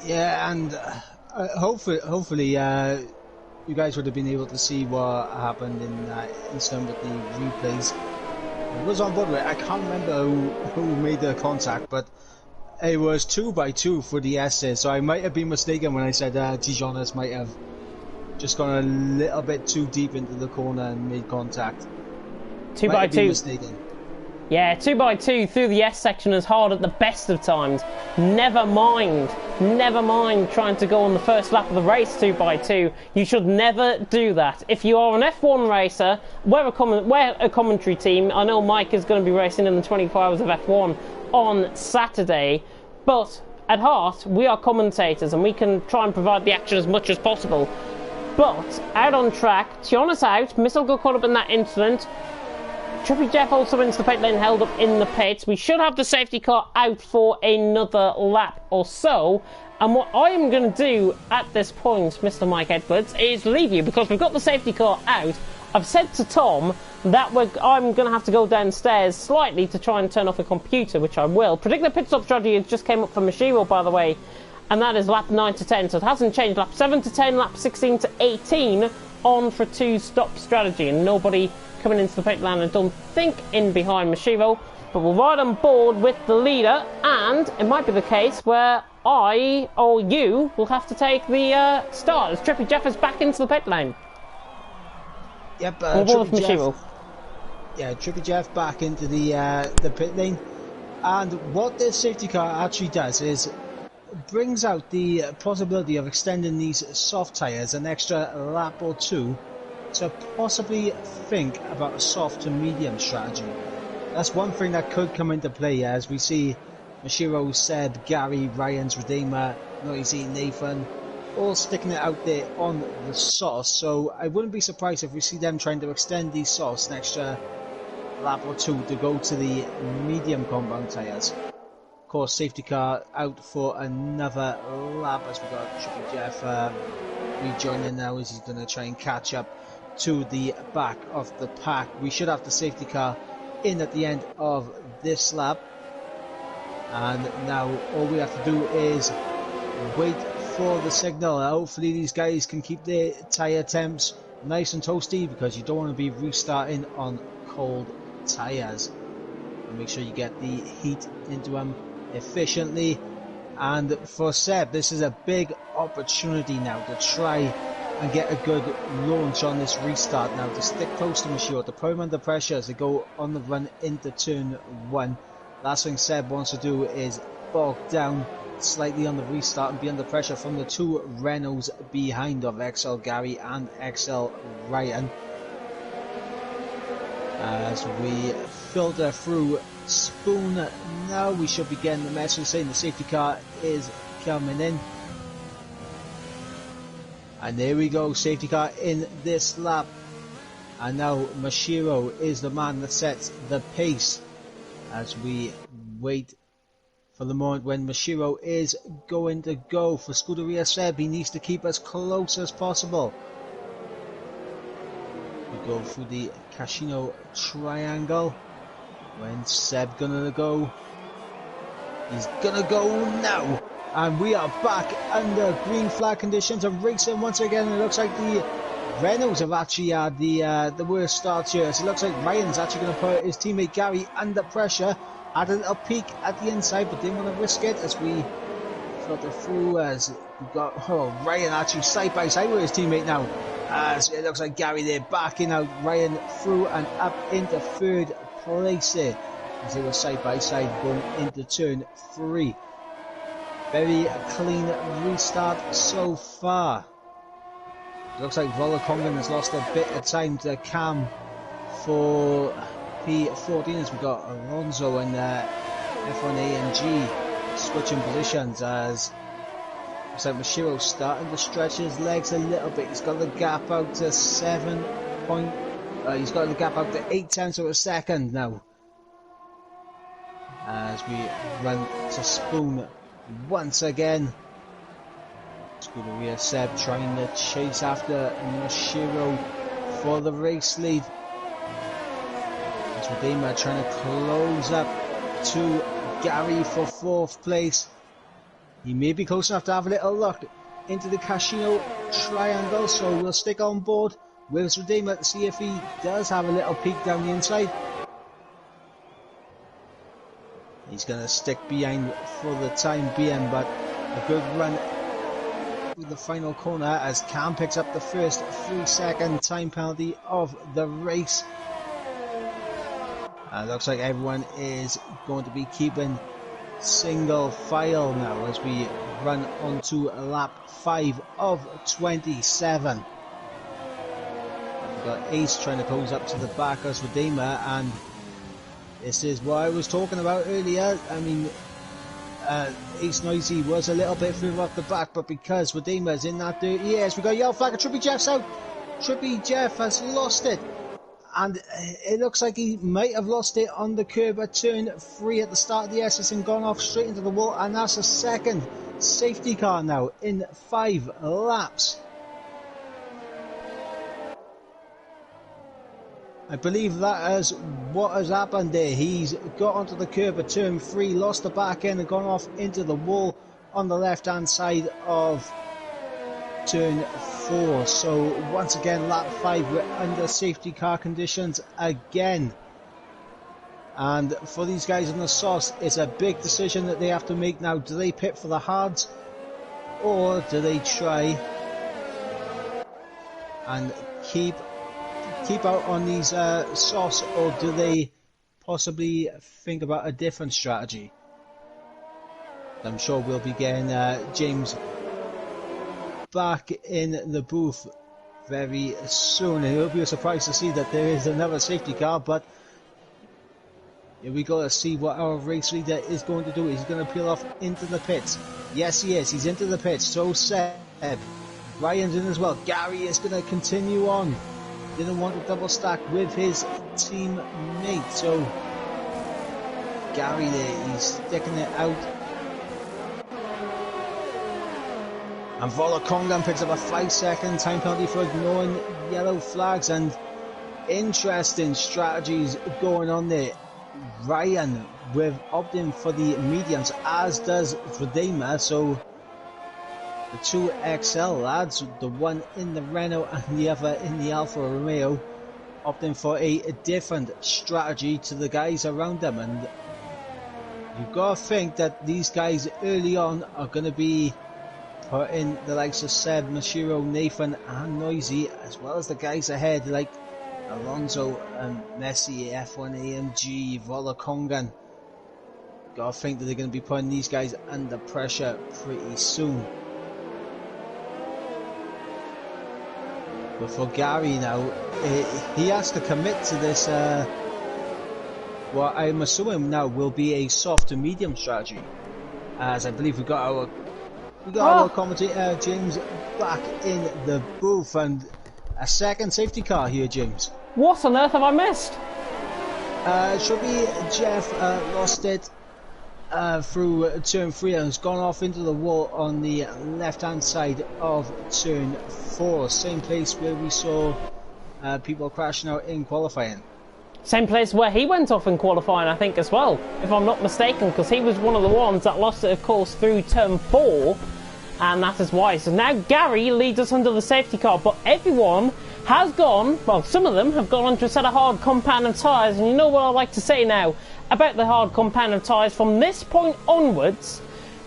Yeah, and hopefully you guys would have been able to see what happened in that incident with the replays. I was on board with it. I can't remember who made the contact, but it was 2x2 for the S's, so I might have been mistaken when I said Tijonas might have just gone a little bit too deep into the corner and made contact. 2x2. Yeah, 2x2 through the S section is hard at the best of times. Never mind trying to go on the first lap of the race 2x2. You should never do that. If you are an F1 racer, we're a commentary team. I know Mike is going to be racing in the 24 hours of F1 on Saturday, but at heart, we are commentators and we can try and provide the action as much as possible. But out on track, Tiana's out, Missile got caught up in that incident. Trippy Jeff also into the pit lane, held up in the pits. We should have the safety car out for another lap or so. And what I am going to do at this point, Mr. Mike Edwards, is leave you because we've got the safety car out. I've said to Tom that I'm going to have to go downstairs slightly to try and turn off the computer, which I will. Predicted pit stop strategy just came up for Mashiro, by the way, and that is lap 9 to 10, so it hasn't changed. Lap 7 to 10, lap 16 to 18, on for 2-stop strategy, and nobody coming into the pit lane, I don't think, in behind Mashiro, but we'll ride on board with the leader, and it might be the case where I or you will have to take the start as Trippy Jeff is back into the pit lane. Yep, Trippy Jeff back into the pit lane, and what this safety car actually does is brings out the possibility of extending these soft tyres an extra lap or two to possibly think about a soft to medium strategy. That's one thing that could come into play as we see Mashiro, Seb, Gary, Ryan's Redeemer, Noisy, Nathan all sticking it out there on the sauce, so I wouldn't be surprised if we see them trying to extend these sauce an extra lap or two to go to the medium compound tyres. Of course, safety car out for another lap as we got Trippy Jeff rejoining now as he's going to try and catch up to the back of the pack. We should have the safety car in at the end of this lap, and now all we have to do is wait for the signal. Hopefully these guys can keep their tyre temps nice and toasty because you don't want to be restarting on cold tyres. Make sure you get the heat into them efficiently. And for Seb, this is a big opportunity now to try and get a good launch on this restart now, to stick close to Mashiro, to put him under pressure as they go on the run into turn 1. Last thing Seb wants to do is bog down slightly on the restart and be under pressure from the two Renaults behind of XL Gary and XL Ryan. As we filter through Spoon now, we should be getting the message saying the safety car is coming in. And there we go, safety car in this lap. And now Mashiro is the man that sets the pace as we wait for the moment when Mashiro is going to go. For Scuderia Seb, he needs to keep as close as possible. We go through the Casino Triangle. When Seb gonna go? He's gonna go now. And we are back under green flag conditions and racing once again. It looks like the Renaults have actually had the worst starts here. So it looks like Ryan's actually going to put his teammate Gary under pressure. Had a little peek at the inside, but didn't want to risk it as we filter through. As we got Ryan actually side by side with his teammate now. As it looks like Gary there backing out Ryan through and up into third place there. As they were side by side going into turn 3. Very clean restart so far. It looks like Voller Congan has lost a bit of time to Cam for P14 as we got Alonso and F1A and G switching positions as looks like Mashiro starting to stretch his legs a little bit. He's got the gap out to 7 point. He's got the gap out to 8 tenths of a second now. As we run to Spoon once again. Scuderia Seb trying to chase after Mashiro for the race lead. As Redeemer trying to close up to Gary for 4th place. He may be close enough to have a little look into the Casino Triangle, so we'll stick on board with Redeemer to see if he does have a little peek down the inside. He's going to stick behind for the time being, but a good run with the final corner as Cam picks up the first 3-second time penalty of the race. Looks like everyone is going to be keeping single file now as we run onto lap 5 of 27. We've got Ace trying to close up to the back as Redeemer, and this is what I was talking about earlier. I mean, Ace Noisy was a little bit further off the back, but because Redeemer's in that dirty yes, we got yellow flag, and Trippy Jeff's out. Trippy Jeff has lost it, and it looks like he might have lost it on the curb at turn 3 at the start of the SS and gone off straight into the wall, and that's a second safety car now in 5 laps. I believe that is what has happened there. He's got onto the curb at turn 3, lost the back end and gone off into the wall on the left hand side of turn 4. So once again, lap 5, we're under safety car conditions again. And for these guys on the sauce, it's a big decision that they have to make now. Do they pit for the hards, or do they try and keep out on these softs, or do they possibly think about a different strategy? I'm sure we'll be getting James back in the booth very soon, and it'll be a surprise to see that there is another safety car. But here we go to see what our race leader is going to do. He's going to peel off into the pits. Yes, he is. He's into the pits. So Seb, Ryan's in as well. Gary is going to continue on. Didn't want to double stack with his teammate, so Gary there, he's sticking it out. And Volakongan picks up a 5-second time penalty for ignoring yellow flags, and interesting strategies going on there. Ryan with opting for the mediums, as does Redeemer, so the 2 XL lads, the one in the Renault and the other in the Alfa Romeo, opting for a different strategy to the guys around them. And you've got to think that these guys early on are going to be putting the likes of Seb, Mashiro, Nathan and Noisy, as well as the guys ahead like Alonso and Messi, F1 AMG, Volakongan. Got to think that they're going to be putting these guys under pressure pretty soon. But for Gary now, he has to commit to this, what I'm assuming now will be a soft to medium strategy. As I believe we got our commentator James back in the booth, and a second safety car here, James. What on earth have I missed? Should be Jeff lost it through turn 3 and has gone off into the wall on the left hand side of turn 4. Same place where we saw people crashing out in qualifying. Same place where he went off in qualifying, I think, as well, if I'm not mistaken, because he was one of the ones that lost it, of course, through turn 4, and that is why. So now Gary leads us under the safety car, but everyone has gone, well, some of them have gone onto a set of hard compound of tyres, and you know what I like to say now about the hard compound of tyres. From this point onwards,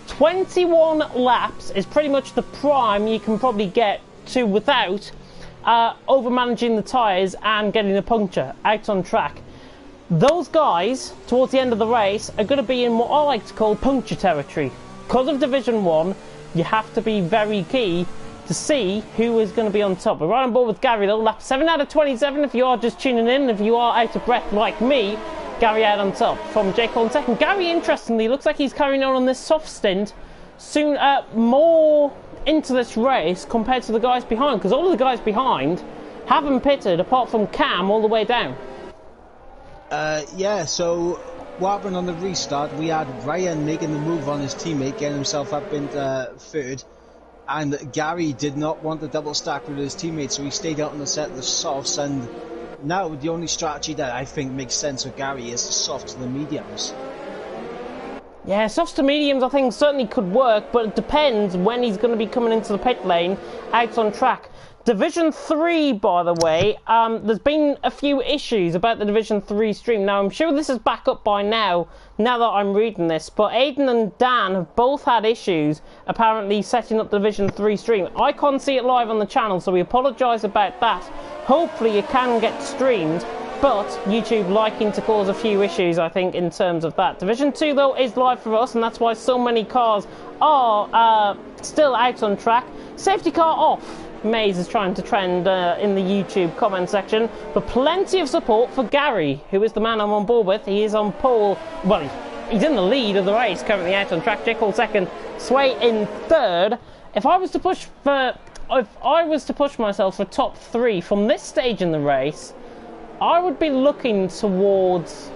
21 laps is pretty much the prime you can probably get to without over managing the tyres and getting a puncture out on track. Those guys towards the end of the race are going to be in what I like to call puncture territory. Because of Division 1, you have to be very key to see who is going to be on top. We're right on board with Gary though, lap 7 out of 27 if you are just tuning in. If you are out of breath like me, Gary out on top from Jake on second. Gary, interestingly, looks like he's carrying on this soft stint soon, more into this race compared to the guys behind, because all of the guys behind haven't pitted apart from Cam all the way down. Yeah, so what happened on the restart, we had Ryan making the move on his teammate, getting himself up into third, and Gary did not want the double stack with his teammate, so he stayed out on the set of the softs. And now the only strategy that I think makes sense for Gary is the soft to the mediums. Yeah, softs to mediums I think certainly could work, but it depends when he's going to be coming into the pit lane out on track. Division 3, by the way, there's been a few issues about the Division 3 stream. Now, I'm sure this is back up by now that I'm reading this, but Aiden and Dan have both had issues apparently setting up the Division 3 stream. I can't see it live on the channel, so we apologise about that. Hopefully it can get streamed, but YouTube liking to cause a few issues, I think, in terms of that. Division 2, though, is live for us, and that's why so many cars are still out on track. Safety car off. Maze is trying to trend in the YouTube comment section, but plenty of support for Gary, who is the man I'm on board with. He is on pole. Well, he's in the lead of the race, currently out on track. J. Cole second, Sway in third. If I was to push myself for top 3 from this stage in the race, I would be looking towards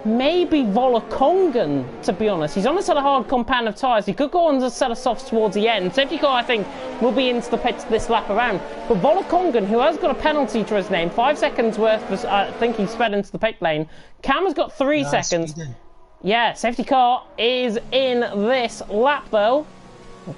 maybe Volokongan, to be honest. He's on a set of hard compound of tyres. He could go on a set of softs towards the end. Safety car, I think, will be into the pits this lap around. But Volokongan, who has got a penalty to his name, 5 seconds worth, I think he sped into the pit lane. Cam has got 3 seconds. Yeah, safety car is in this lap, though.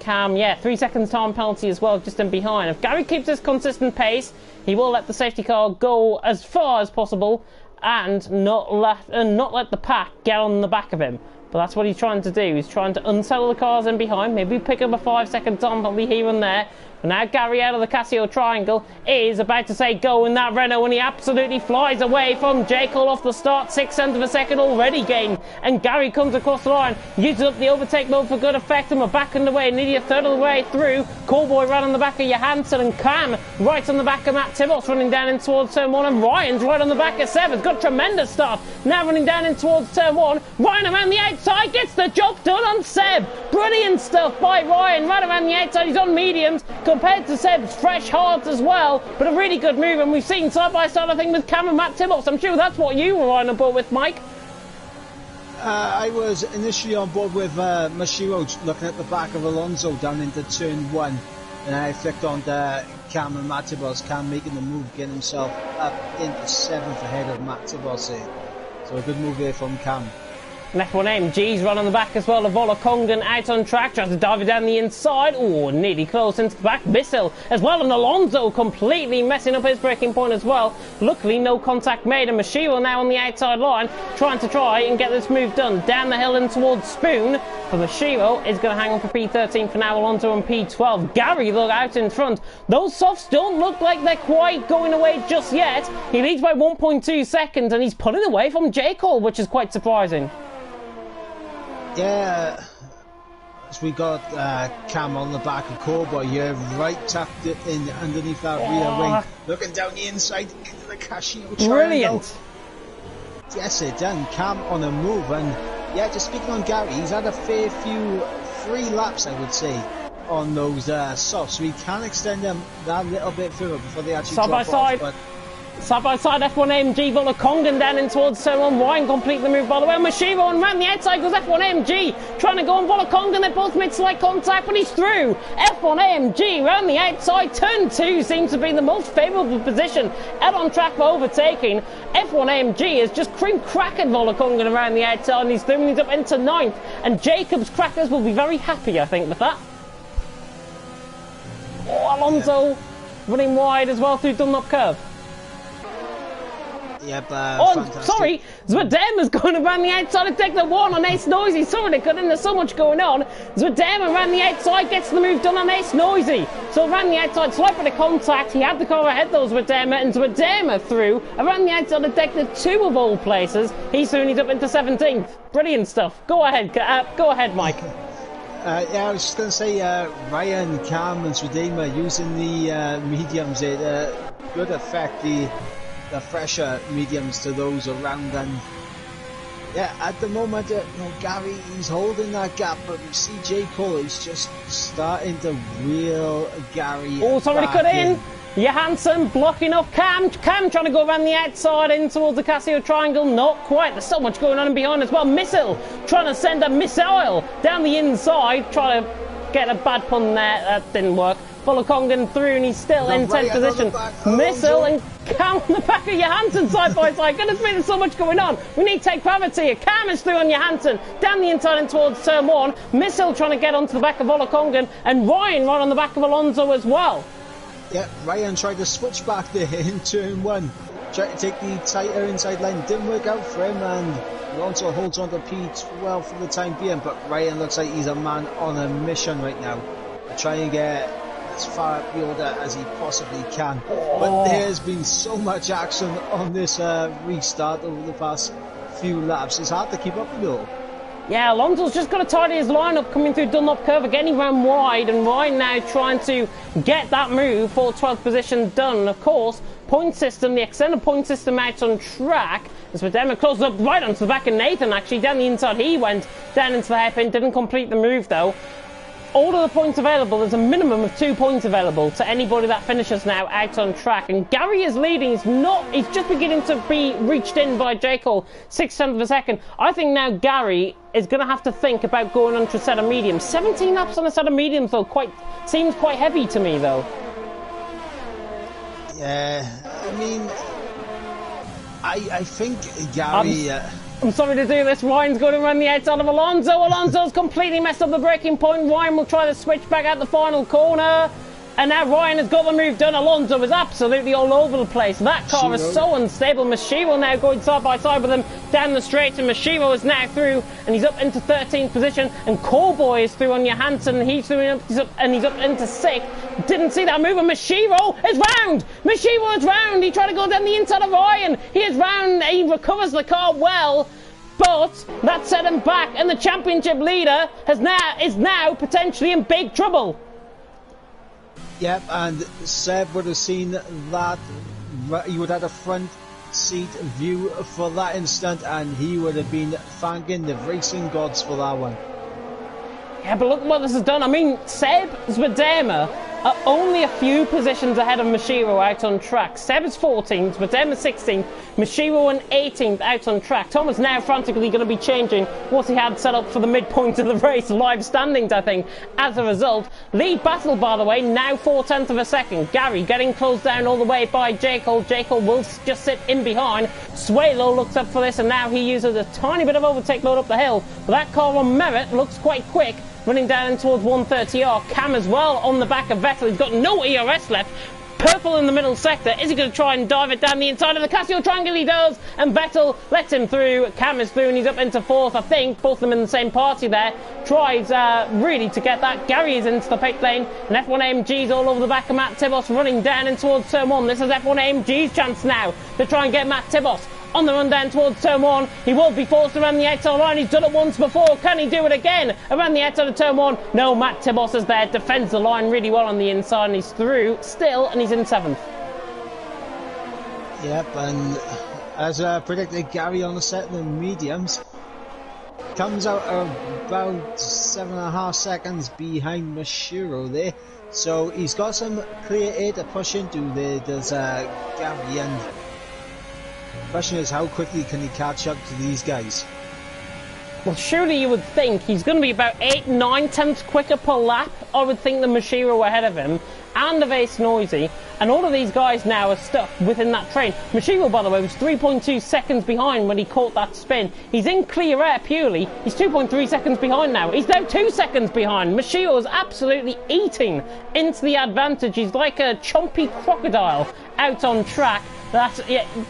Cam, yeah, 3 seconds time penalty as well, just in behind. If Gary keeps this consistent pace, he will let the safety car go as far as possible and not let the pack get on the back of him. But that's what he's trying to do. He's trying to unsettle the cars in behind, maybe pick up a 5 second time penalty here and there. But now Gary out of the Casio triangle is about to say go in that Renault, and he absolutely flies away from J. Cole off the start. 6/10 of a second already gained, and Gary comes across the line, uses up the overtake mode for good effect, and we're back in the way, nearly a third of the way through. Callboy right on the back of Johansson, and Cam right on the back of Matt Tibos, running down in towards turn 1, and Ryan's right on the back of Seb. Has got a tremendous start, now running down in towards turn 1. Ryan around the outside gets the job done on Seb. Brilliant stuff by Ryan, right around the outside. He's on mediums compared to Seb's fresh hards as well, but a really good move, and we've seen side by side, I think, with Cam and Matt Tibos. I'm sure that's what you were on board with, Mike. I was initially on board with Mashiro, looking at the back of Alonso down into turn 1, and I flicked on to Cam and Matt Tibos. Cam making the move, getting himself up into 7th ahead of Matt Tibos here. So a good move there from Cam. And F1MG's run on the back as well of Volokongan out on track, tries to dive it down the inside. Oh, nearly close into the back. Bissell as well, and Alonso completely messing up his braking point as well. Luckily, no contact made, and Mashiro now on the outside line, trying and get this move done. Down the hill and towards Spoon, but Mashiro is going to hang on for P13 for now. Alonso on P12. Gary, look, out in front. Those softs don't look like they're quite going away just yet. He leads by 1.2 seconds, and he's pulling away from J. Cole, which is quite surprising. Yeah, as we got Cam on the back of Cowboy here, right tucked it in underneath that rear wing, looking down the inside into the Casio triangle. Brilliant. Yes, it done. Cam on a move, and yeah, just speaking on Gary, he's had a fair few free laps, I would say, on those softs, so we can extend them that little bit further before they actually drop off. But side by side, F1MG, Volokongan down in towards turn 1. Ryan complete the move by the way. Mashiro, and round the outside goes F1MG, trying to go on Volokongan. They both made slight contact, but he's through. F1MG round the outside. Turn 2 seems to be the most favourable position out on track for overtaking. F1MG is just cracking Volokongan around the outside, and he's through, and he's up into 9th. And Jacob's Crackers will be very happy, I think, with that. Oh, Alonso running wide as well through Dunlop Curve. Yep, fantastic. Sorry, Zwadema going around the outside to take the 1 on Ace Noisy. Sorry, they couldn't, there's so much going on. Zwadema around the outside gets the move done on Ace Noisy. So around the outside, slight bit of contact. He had the car ahead though, Zwadema, and Zwadema through. Around the outside of deck, the 2 of all places. He's soon, he's up into 17th. Brilliant stuff. Go ahead, Mike. Yeah, I was just going to say, Ryan, Cam and Zwadema using the mediums there, good effect, the fresher mediums to those around, and yeah, at the moment, Gary, he's holding that gap, but we see J. Cole is just starting to reel Gary. Oh, somebody cut in. Johansson blocking off Cam. Cam trying to go around the outside in towards the Casio triangle. Not quite. There's so much going on in behind as well. Missile trying to send a missile down the inside. Trying to get a bad pun there. That didn't work. Volokongan through, and he's still in 10th position. Missile and Cam on the back of Johansson side by side. Goodness me, there's so much going on. We need to take gravity here. Cam is through on Johansson. Down the inside and towards turn 1. Missile trying to get onto the back of Volokongan. And Ryan right on the back of Alonso as well. Yeah, Ryan tried to switch back there in turn 1. Tried to take the tighter inside line. Didn't work out for him, and Alonso holds on to P12 for the time being. But Ryan looks like he's a man on a mission right now. Try and get as far up the order as he possibly can. But there's been so much action on this restart over the past few laps. It's hard to keep up with it all. Yeah, Alonso's just got to tidy his lineup coming through Dunlop Curve. Again, he ran wide, and Ryan now trying to get that move for 12th position done. And of course, point system, the extended point system out on track. As Svedema closes up right onto the back of Nathan, actually. Down the inside he went, down into the hairpin, didn't complete the move though. All of the points available, there's a minimum of 2 points available to anybody that finishes now out on track. And Gary is leading, he's just beginning to be reached in by J. Cole, 6/10 of a second. I think now Gary is going to have to think about going onto a set of mediums. 17 laps on a set of mediums though, seems quite heavy to me though. Yeah, I mean, I think Gary... I'm sorry to do this. Ryan's going to run the outside of Alonso. Alonso's completely messed up the braking point. Ryan will try to switch back out the final corner. And now Ryan has got the move done. Alonso is absolutely all over the place. That car is so unstable. Mashiro now going side by side with him down the straight. And Mashiro is now through. And he's up into 13th position. And Callboy is through on Johansson. He's through he's up into 6th. Didn't see that move. And Mashiro is round. Mashiro is round. He tried to go down the inside of Ryan. He is round. He recovers the car well. But that set him back. And the championship leader is now potentially in big trouble. Yep, and Seb would have seen that. He would have had a front seat view for that instant, and he would have been thanking the racing gods for that one. Yeah, but look what this has done. I mean, Seb Svedema are only a few positions ahead of Mashiro out on track. Seb is 14th, Svedema 16th, Mashiro and 18th out on track. Tom is now frantically going to be changing what he had set up for the midpoint of the race, live standings, I think, as a result. Lead battle, by the way, now 4/10 of a second. Gary getting closed down all the way by J. Cole. J. Cole will just sit in behind. Swalo looks up for this, and now he uses a tiny bit of overtake load up the hill. But that car on merit looks quite quick, running down towards 130R. Cam as well on the back of Vettel. He's got no ERS left. Purple in the middle sector. Is he going to try and dive it down the inside of the Casio Triangle? He does. And Vettel lets him through. Cam is through and he's up into 4th, I think. Both of them in the same party there. Tries really to get that. Gary is into the pit lane. And F1 AMG's all over the back of Matt Tibos, running down in towards turn 1. This is F1 AMG's chance now to try and get Matt Tibos on the run down towards turn 1. He will be forced around the outside line. He's done it once before. Can he do it again around the outside of turn 1? No, Matt Tibos is there, defends the line really well on the inside, and he's through still, and he's in 7th. Yep, and as predicted, Gary on the set of the mediums comes out about 7.5 seconds behind Mashiro there, so he's got some clear air to push into there. Does Gary, and the question is, how quickly can he catch up to these guys? Well, surely you would think he's going to be about 8, 9 tenths quicker per lap. I would think the Mashiro ahead of him, and of Ace Noisy, and all of these guys now are stuck within that train. Mashiro, by the way, was 3.2 seconds behind when he caught that spin. He's in clear air purely. He's 2.3 seconds behind now. He's now 2 seconds behind. Mashiro is absolutely eating into the advantage. He's like a chompy crocodile out on track.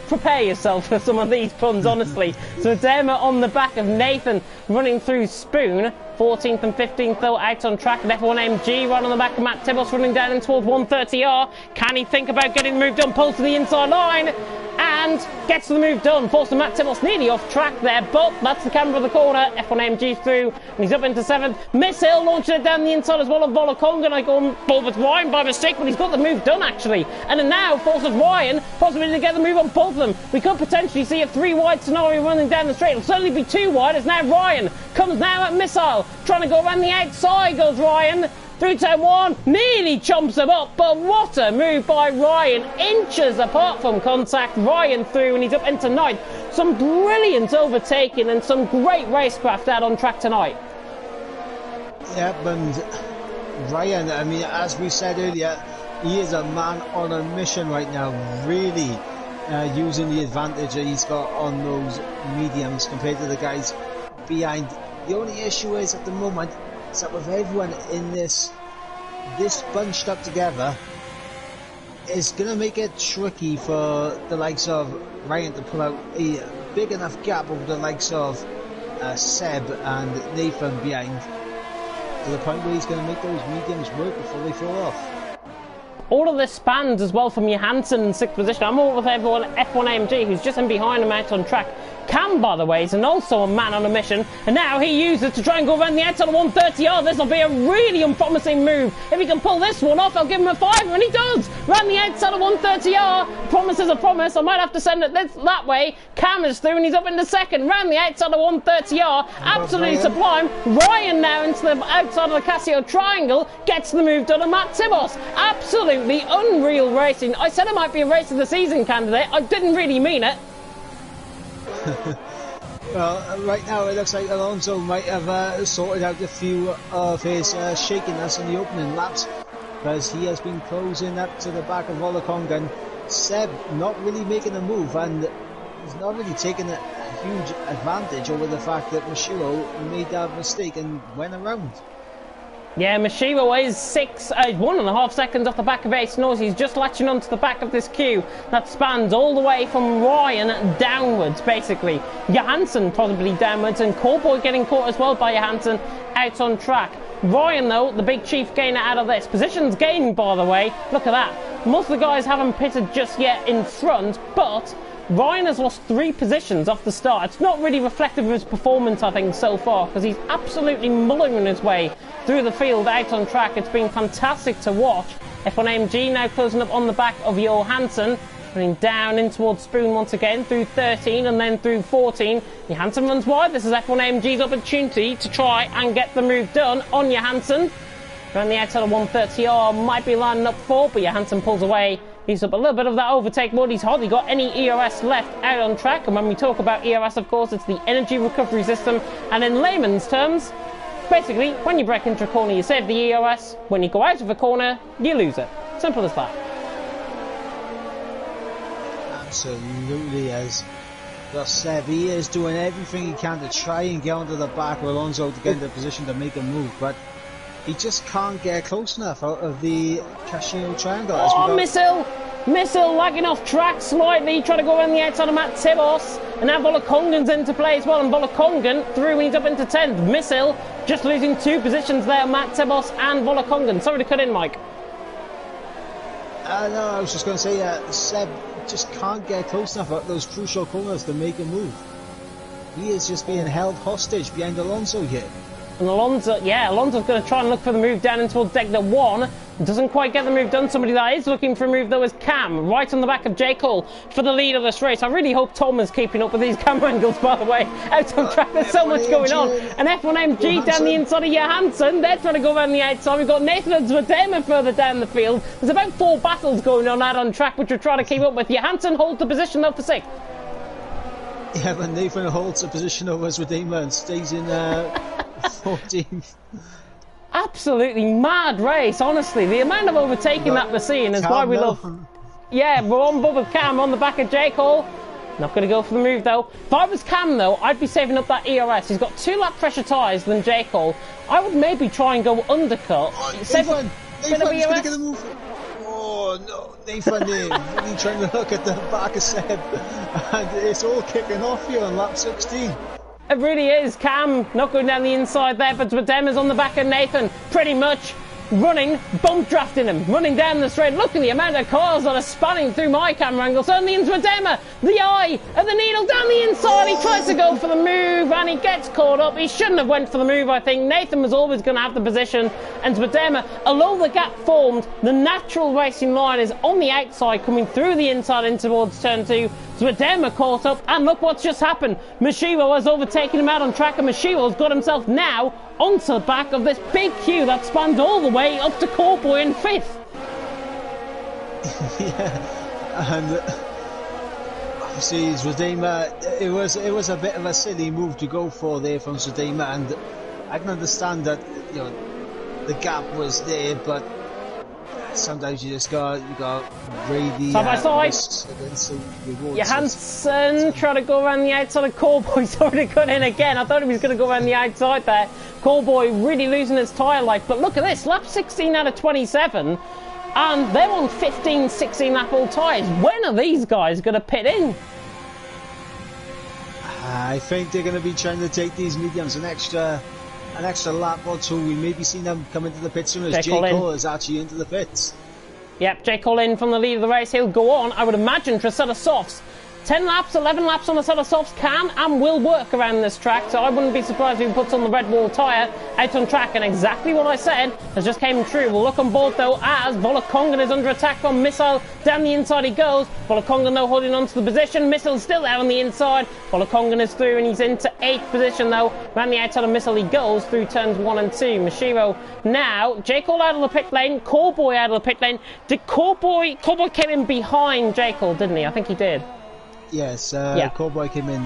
Prepare yourself for some of these puns, honestly. So Derma on the back of Nathan running through Spoon. 14th and 15th though out on track. And F1 MG right on the back of Matt Tibos running down in towards 130R. Can he think about getting the move done? Pulls to the inside line and gets the move done. Forcing Matt Tibos nearly off track there, but that's the camera of the corner. F1 MG's through and he's up into 7th. Miss Hill launching it down the inside as well of Volakonga, and I go ball with Ryan by mistake, but he's got the move done actually. And then now forces Ryan possibly to get the move on both of them. We could potentially see a 3 wide scenario running down the straight. It'll certainly be 2 wide as now Ryan comes now at Missile. Trying to go around the outside goes Ryan. Through turn 1, nearly chomps him up, but what a move by Ryan. Inches apart from contact, Ryan through and he's up into 9th. Some brilliant overtaking and some great racecraft out on track tonight. Yep, and Ryan, I mean, as we said earlier, he is a man on a mission right now, really using the advantage that he's got on those mediums compared to the guys behind. The only issue is at the moment is that with everyone in this bunched up together, it's going to make it tricky for the likes of Ryan to pull out a big enough gap over the likes of Seb and Nathan behind, to the point where he's going to make those mediums work before they fall off. All of this spans as well from Johansson in 6th position. I'm all with everyone F1 AMG who's just in behind him out on track. Cam, by the way, is also a man on a mission, and now he uses it to try and go around the outside of 130R. This will be a really unpromising move. If he can pull this one off, I'll give him a 5, and he does! Round the outside of 130R. Promise is a promise. I might have to send it that way. Cam is through, and he's up into second. Round the outside of 130R. Absolutely sublime. Ryan now into the outside of the Casio triangle. Gets the move done, and Matt Tibos. Absolutely unreal racing. I said it might be a race of the season candidate. I didn't really mean it. Well, right now it looks like Alonso might have sorted out a few of his shakiness in the opening laps, because he has been closing up to the back of Volokong, and Seb not really making a move, and he's not really taking a huge advantage over the fact that Mashiro made that mistake and went around. Yeah, Mashiro is 1.5 seconds off the back of Ace Norris. He's just latching onto the back of this queue that spans all the way from Ryan downwards, basically. Johansson probably downwards, and Cowboy getting caught as well by Johansson out on track. Ryan, though, the big chief gainer out of this. Positions gained, by the way. Look at that. Most of the guys haven't pitted just yet in front, but Ryan has lost 3 positions off the start. It's not really reflective of his performance, I think, so far, because he's absolutely mulling his way through the field out on track. It's been fantastic to watch. F1AMG now closing up on the back of Johansson, running down in towards Spoon once again through 13 and then through 14. Johansson runs wide. This is F1AMG's opportunity to try and get the move done on Johansson. Around the outside of 130R, might be lining up 4, but Johansson pulls away. He's up a little bit of that overtake mode. He's hardly got any ERS left out on track. And when we talk about ERS, of course, it's the energy recovery system. And in layman's terms, basically, when you brake into a corner, you save the ERS. When you go out of a corner, you lose it. Simple as that. Absolutely, as Seb, he is doing everything he can to try and get onto the back of Alonso to get into a position to make a move, but he just can't get close enough out of the Casino triangle. Oh, Missile lagging off track slightly, trying to go around the outside of Matt Tibos. And now Volokongan's into play as well, and Volokongan through when he's up into 10th. Missile just losing 2 positions there, Matt Tibos and Volokongan. Sorry to cut in, Mike. No, I was just going to say, Seb just can't get close enough at those crucial corners to make a move. He is just being held hostage behind Alonso here. And Alonso's going to try and look for the move down in towards Degner 1. Doesn't quite get the move done. Somebody that is looking for a move, though, is Cam, right on the back of J. Cole for the lead of this race. I really hope Tom is keeping up with these camera angles, by the way. Out on track, there's so much going on. And F1AMG down the inside of Johansson. They're trying to go around the outside. We've got Nathan and Zwadema further down the field. There's about 4 battles going on out on track, which we're trying to keep up with. Johansson holds the position, though, for 6th. Yeah, but Nathan holds the position over Zwadema and stays in 14th. Absolutely mad race, honestly. The amount of overtaking that we're seeing is why we love. Yeah, we're on board with Cam on the back of J. Cole. Not going to go for the move, though. If I was Cam, though, I'd be saving up that ERS. He's got 2 lap pressure tyres than J. Cole. I would maybe try and go undercut. Nathan's going to get a move. Oh, no. Nathan really trying to look at the back of Seb. And it's all kicking off here on lap 16. It really is. Cam not going down the inside there, but Zwadema's on the back of Nathan. Pretty much running, bump drafting him, running down the straight. Look at the amount of cars that are spanning through my camera angle. Certainly in Zwadema, the eye of the needle down the inside. He tries to go for the move and he gets caught up. He shouldn't have went for the move, I think. Nathan was always going to have the position. And Zwadema, although the gap formed, the natural racing line is on the outside, coming through the inside in towards turn 2. Zwadema caught up, and look what's just happened. Mashiro has overtaken him out on track, and Mashiro's got himself now onto the back of this big queue that spans all the way up to Corboy in 5th. Yeah, and obviously Zwadema, it was a bit of a silly move to go for there from Zwadema, and I can understand that, you know, the gap was there, but sometimes you got really side by side. Johansson trying to go around the outside of Corboy. Sorry to cut in again. I thought he was going to go around the outside there. Corboy really losing his tyre life. But look at this, lap 16 out of 27. And they're on 15, 16 lap all tyres. When are these guys going to pit in? I think they're going to be trying to take these mediums an extra lap or 2. We may be seeing them come into the pits soon as J. Cole is actually into the pits. Yep, J. Cole in from the lead of the race. He'll go on, I would imagine, for a set of softs 10 laps, 11 laps on the set of softs can and will work around this track, so I wouldn't be surprised if he puts on the red wall tyre out on track, and exactly what I said has just came true. We'll look on board though as Volokongan is under attack from Missile. Down the inside he goes. Volokongan though holding on to the position. Missile still there on the inside. Volokongan is through and he's into 8th position though. Around the outside of Missile he goes through turns 1 and 2. Mashiro now. Jekyll out of the pit lane. Callboy out of the pit lane. Did Callboy came in behind Jekyll, didn't he? I think he did. Yes, yeah. Cowboy came in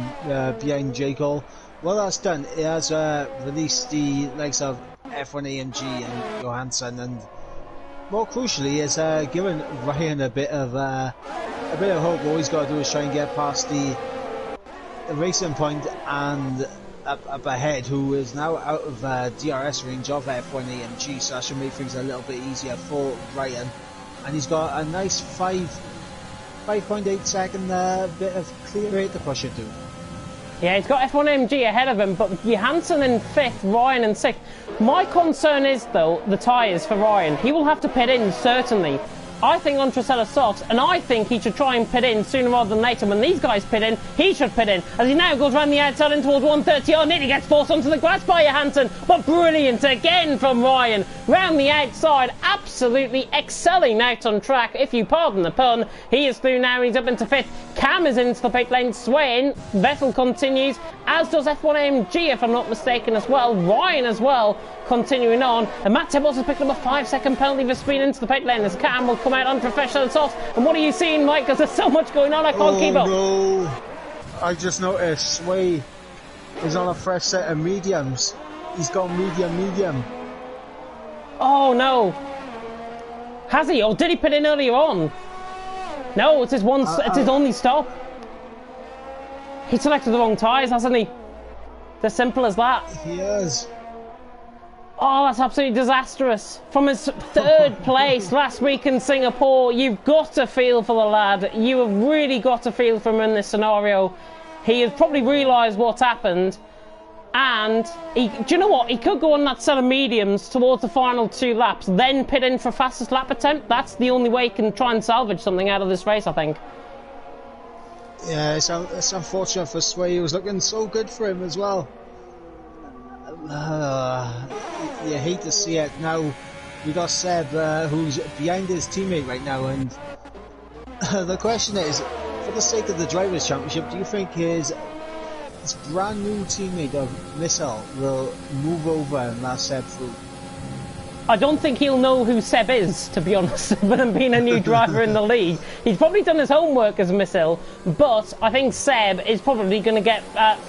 behind Jekyll. Well, that's done. It has released the likes of F1 AMG and Johansson, and more crucially, it's given Ryan a bit of hope. All he's got to do is try and get past the racing point and up ahead, who is now out of DRS range of F1 AMG, so that should make things a little bit easier for Ryan. And he's got a nice 5.8 second bit of clear rate to push it to. Yeah, he's got F1 AMG ahead of him, but Johansson in 5th, Ryan in 6th. My concern is, though, the tyres for Ryan. He will have to pit in, certainly. I think on Trisella softs, and I think he should try and pit in sooner rather than later. When these guys pit in, he should pit in. As he now goes around the outside in towards 130, oh, nearly gets forced onto the grass by Johansson, but brilliant again from Ryan. Round the outside, absolutely excelling out on track, if you pardon the pun. He is through now, he's up into 5th. Cam is into the pit lane, swaying. Vettel continues, as does F1 AMG, if I'm not mistaken, as well. Ryan as well, continuing on. And Matt Tibbles has picked up a 5-second penalty for speed into the pit lane, as Cam will come out unprofessional and soft. And what are you seeing, Mike? Because there's so much going on, I can't keep up. No, I just noticed Sway is on a fresh set of mediums. He's gone medium. Oh no. Has he? Or did he put in earlier on? No, it's his it's his only stop. He selected the wrong tyres, hasn't he? As simple as that. He has. Oh, that's absolutely disastrous. From his 3rd place last week in Singapore, you've got to feel for the lad. You have really got to feel for him in this scenario. He has probably realised what's happened. And, do you know what? He could go on that set of mediums towards the final 2 laps, then pit in for fastest lap attempt. That's the only way he can try and salvage something out of this race, I think. Yeah, it's unfortunate for Sway. It was looking so good for him as well. You hate to see it. Now we got Seb, who's behind his teammate right now, and the question is, for the sake of the Drivers' Championship, do you think his brand new teammate of Missile will move over and last Seb through? I don't think he'll know who Seb is, to be honest, with him being a new driver in the league. He's probably done his homework as Missile, but I think Seb is probably going to get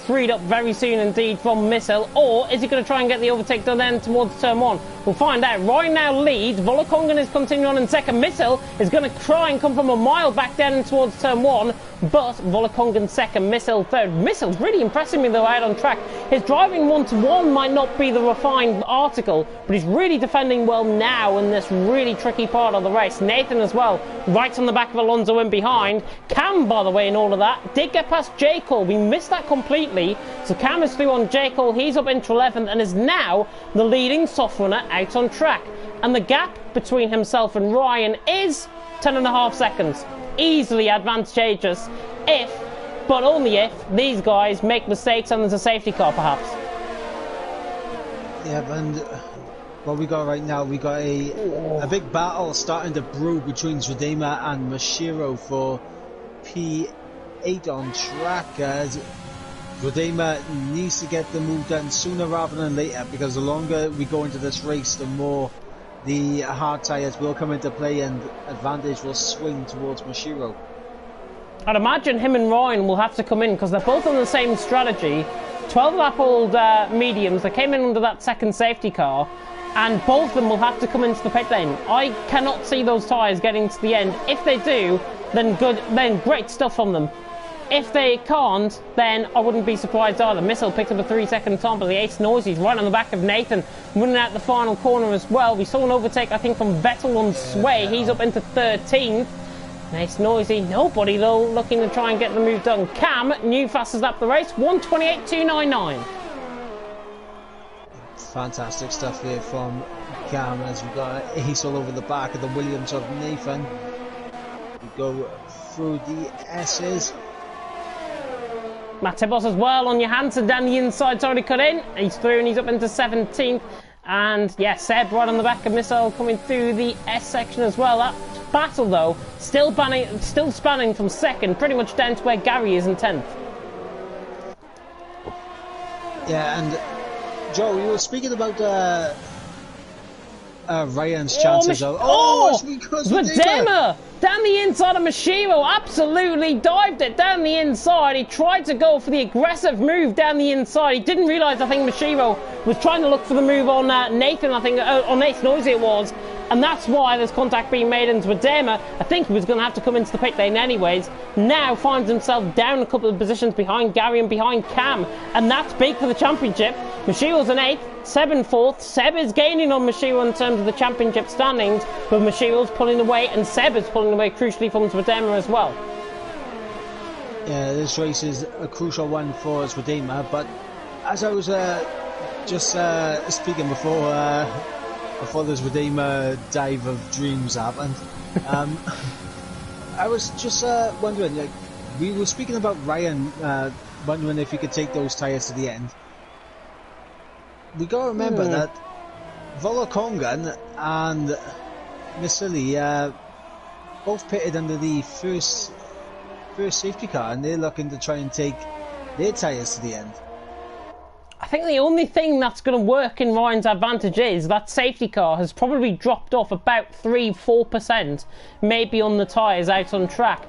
freed up very soon indeed from Missile, or is he going to try and get the overtake done then towards turn 1? We'll find out. Ryan now leads. Volokongan is continuing on in 2nd. Missile is going to try and come from a mile back down towards turn 1, but Volokongan 2nd, Missile 3rd. Missile's really impressing me though out on track. His driving 1-to-1 might not be the refined article, but he's really defending well now in this really tricky part of the race. Nathan as well, right on the back of Alonso in behind. Cam, by the way, in all of that, did get past Jekyll. We missed that completely. So Cam is through on Jekyll. He's up into 11th and is now the leading soft runner out on track. And the gap between himself and Ryan is 10.5 seconds. Easily advantageous if, but only if, these guys make mistakes and there's a safety car perhaps. Yeah, and what we got right now, we got a big battle starting to brew between Zradema and Mashiro for P8 on track, as Zradema needs to get the move done sooner rather than later, because the longer we go into this race, the more the hard tyres will come into play and advantage will swing towards Mashiro. I'd imagine him and Ryan will have to come in because they're both on the same strategy. 12-lap-old mediums, they came in under that 2nd safety car, and both of them will have to come into the pit lane. I cannot see those tyres getting to the end. If they do, then good, then great stuff from them. If they can't, then I wouldn't be surprised either. Missile picked up a 3-second time, but the Ace Noisy's right on the back of Nathan, running out the final corner as well. We saw an overtake, I think, from Vettel on Sway. He's up into 13th. Ace Noisy, nobody though, looking to try and get the move done. Cam, new fastest lap of the race, 1:28.299. Fantastic stuff here from Cam, as we got Ace all over the back of the Williams of Nathan. We go through the S's. Matibos as well on Johansson down the inside, already cut in. He's through and he's up into 17th. And yeah, Seb right on the back of Missile coming through the S section as well. That battle though, still spanning from second, pretty much down to where Gary is in 10th. Yeah, and Joe, you were speaking about Ryan's chances. Zwadema! Down the inside of Mashiro, absolutely dived it down the inside. He tried to go for the aggressive move down the inside. He didn't realise, I think Mashiro was trying to look for the move on Nathan, I think, on Nathan Noisy it was. And that's why there's contact being made into Zwadema. I think he was going to have to come into the pit lane anyways. Now finds himself down a couple of positions behind Gary and behind Cam. And that's big for the championship. Mashiro's in 8th, Seb in 4th. Seb is gaining on Mashiro in terms of the championship standings, but Mashiro's pulling away and Seb is pulling away crucially from Zwadema as well. Yeah, this race is a crucial one for Zwadema, but as I was just speaking before the Zwadema dive of dreams happened, I was just wondering, like, we were speaking about Ryan wondering if he could take those tyres to the end. We got to remember that Volokongan and Misili both pitted under the first safety car, and they're looking to try and take their tyres to the end. I think the only thing that's going to work in Ryan's advantage is that safety car has probably dropped off about 3-4%, maybe on the tyres out on track.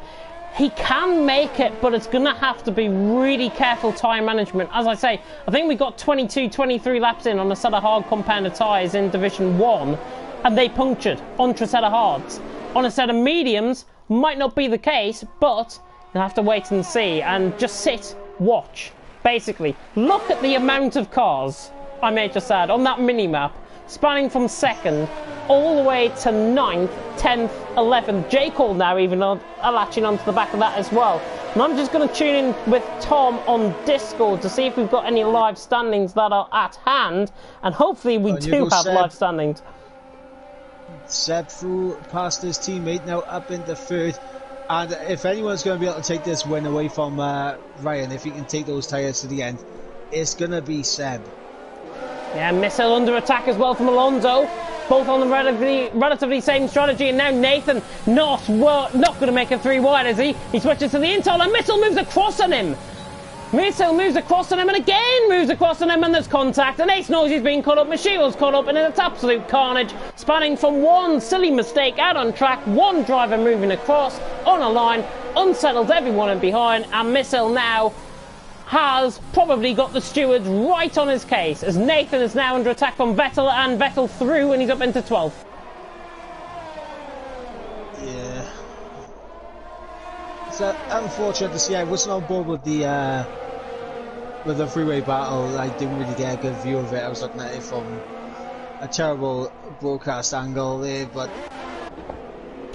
He can make it, but it's going to have to be really careful tyre management. As I say, I think we got 22-23 laps in on a set of hard compounded tyres in Division 1, and they punctured onto a set of hards. On a set of mediums, might not be the case, but you'll have to wait and see, and just sit, watch. Basically, look at the amount of cars, I may just add, on that mini-map, spanning from 2nd all the way to 9th, 10th, 11th. J-Call now even latching onto the back of that as well. And I'm just going to tune in with Tom on Discord to see if we've got any live standings that are at hand. And hopefully we do have live standings. Seb through past his teammate, now up into 3rd. And if anyone's going to be able to take this win away from Ryan, if he can take those tyres to the end, it's going to be Seb. Yeah, Missile under attack as well from Alonso. Both on the relatively same strategy, and now Nathan not going to make a 3 wide, is he? He switches to the inside, and Missile moves across on him. Missile moves across on him, and again moves across on him, and there's contact, and Ace Noisy's being caught up, Mashiro's caught up, and it's absolute carnage, spanning from one silly mistake out on track, one driver moving across, on a line, unsettles everyone in behind, and Missile now has probably got the stewards right on his case, as Nathan is now under attack from Vettel, and Vettel through, and he's up into 12th. Yeah. It's unfortunate to see. I wasn't on board with the freeway battle. I didn't really get a good view of it. I was looking at it from a terrible broadcast angle there, but...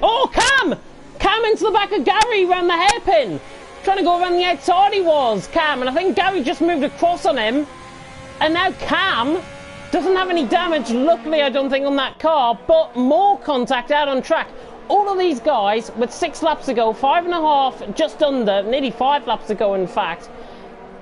Oh, Cam! Cam into the back of Gary around the hairpin! Trying to go around the outside he was, Cam, and I think Gary just moved across on him. And now Cam doesn't have any damage, luckily I don't think, on that car, but more contact out on track. All of these guys, with 6 laps to go, 5.5, just under, nearly 5 laps to go in fact,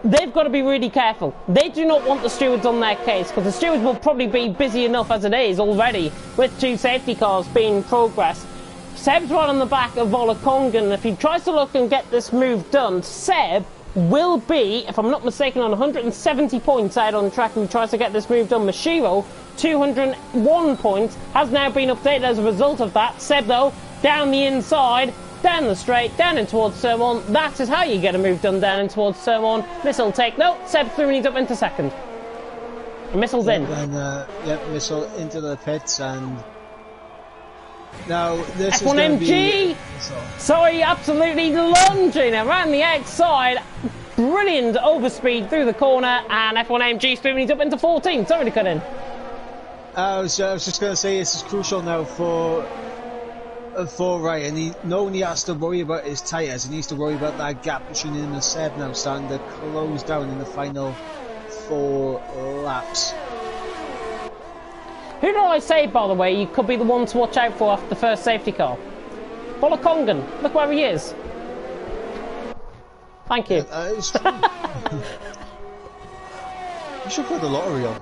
they've got to be really careful. They do not want the stewards on their case, because the stewards will probably be busy enough as it is already, with 2 safety cars being progressed. Seb's right on the back of Volokongan. If he tries to look and get this move done, Seb will be, if I'm not mistaken, on 170 points out on track if he tries to get this move done. Mashiro, 201 points, has now been updated as a result of that. Seb, though, down the inside, down the straight, down in towards Sermon. That is how you get a move done down in towards Sermon. Missile take note. Seb through and he's up into 2nd. Missile's in. And, Missile into the pits, and... Now, this F1 is MG! Sorry, absolutely lunging around the outside. Brilliant overspeed through the corner, and F1 MG streaming up into 14. Sorry to cut in. I was just going to say, this is crucial now for Ryan. Not only has to worry about his tyres, he needs to worry about that gap between him and Seb now starting to close down in the final 4 laps. Who did I say, by the way, you could be the one to watch out for after the first safety car? Volokongan. Look where he is. Thank you. Yeah, it's true. You should put the lottery on.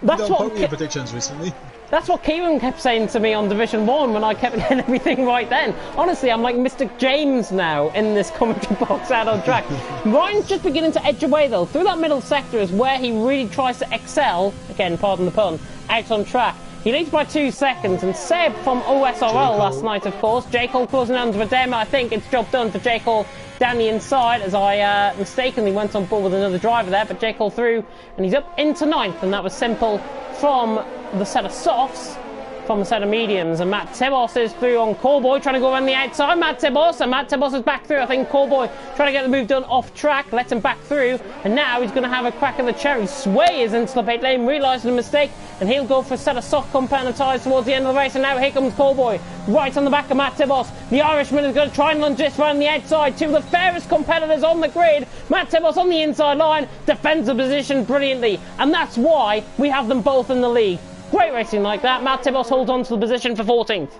That's Don't what put your predictions recently. That's what Kieran kept saying to me on Division 1 when I kept getting everything right then. Honestly, I'm like Mr. James now in this commentary box out on track. Ryan's just beginning to edge away though. Through that middle sector is where he really tries to excel, again, pardon the pun, out on track. He leads by 2 seconds, and Seb from OSRL last night, of course. J. Cole closing down to Vadema. I think it's job done for J. Cole down the inside as I mistakenly went on board with another driver there, but J. Cole through, and he's up into 9th, and that was simple from the set of softs, from the set of mediums, and Matt Tibos is through on Callboy, trying to go around the outside. Matt Tibos is back through. I think Callboy trying to get the move done off track, lets him back through, and now he's going to have a crack at the cherry. Sway is into the pit lane, realising the mistake, and he'll go for a set of soft compound tyres towards the end of the race, and now here comes Callboy, right on the back of Matt Tibos. The Irishman is going to try and lunge this around the outside, two of the fairest competitors on the grid. Matt Tibos on the inside line, defends the position brilliantly, and that's why we have them both in the league. Great racing like that. Matt Tibos holds on to the position for 14th.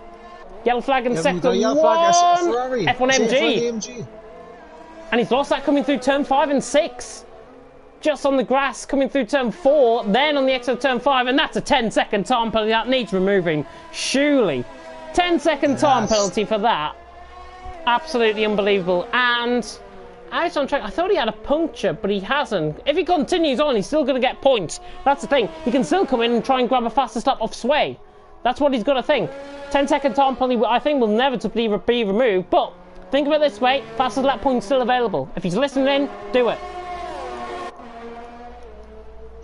Yellow flag in sector 1. F1 MG. And he's lost that coming through turn 5 and 6. Just on the grass coming through turn 4. Then on the exit of turn 5. And that's a 10-second time penalty. That needs removing. Surely. 10-second time penalty for that. Absolutely unbelievable. And out on track. I thought he had a puncture, but he hasn't. If he continues on, he's still going to get points. That's the thing. He can still come in and try and grab a faster stop off Sway. That's what he's got to think. 10-second time penalty, I think, will inevitably be removed. But think of it this way: fastest lap point's still available. If he's listening in, do it.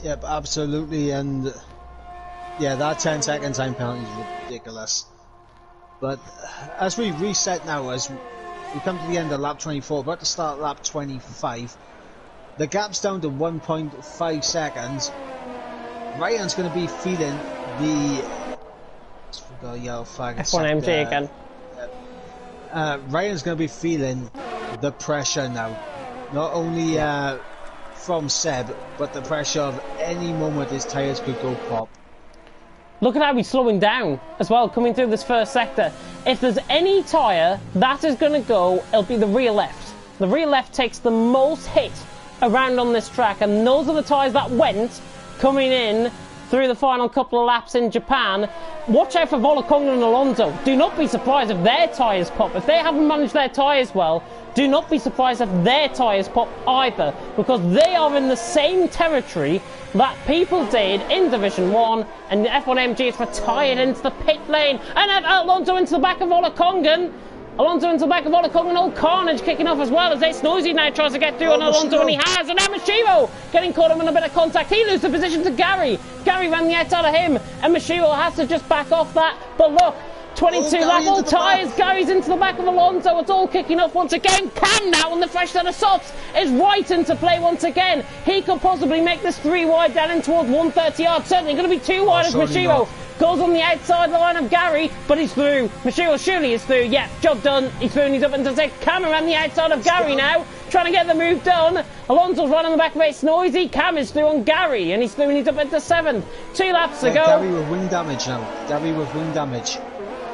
Yep, absolutely. And yeah, that 10-second time penalty is ridiculous. But as we reset now, as we come to the end of lap 24, about to start lap 25. The gap's down to 1.5 seconds. Ryan's going to be feeling the yellow flag. F1 MG again. Ryan's going to be feeling the pressure now. Not only from Seb, but the pressure of any moment his tyres could go pop. Look at how he's slowing down as well, coming through this first sector. If there's any tyre that is going to go, it'll be the rear left. The rear left takes the most hit around on this track, and those are the tyres that went coming in through the final couple of laps in Japan. Watch out for Volakonga and Alonso. Do not be surprised if their tyres pop. If they haven't managed their tyres well, do not be surprised if their tyres pop either, because they are in the same territory that people did in Division 1, and the F1 MG is retired into the pit lane, and Alonso into the back of Volakonga. Alonso into the back of Volakonga, and old carnage kicking off as well as Ace Noisy now tries to get through on Alonso, and he has, and now Mashiro getting caught up in a bit of contact. He loses the position to Gary. Gary ran the outside of him, and Mashiro has to just back off that, but look, 22 lap all tyres, Gary's into the back of Alonso, it's all kicking off once again. Cam now on the fresh set of softs is right into play once again. He could possibly make this 3 wide down in towards 130 yards, certainly going to be 2 wide as Mashiro goes on the outside line of Gary, but he's through. Mashiro surely is through, yeah, job done, he's through and he's up into 6. Cam around the outside of Gary now, trying to get the move done. Alonso's right on the back of Ace Noisy, Cam is through on Gary, and he's through and he's up into 7th. 2 laps to go. Gary with wing damage now, Gary with wing damage.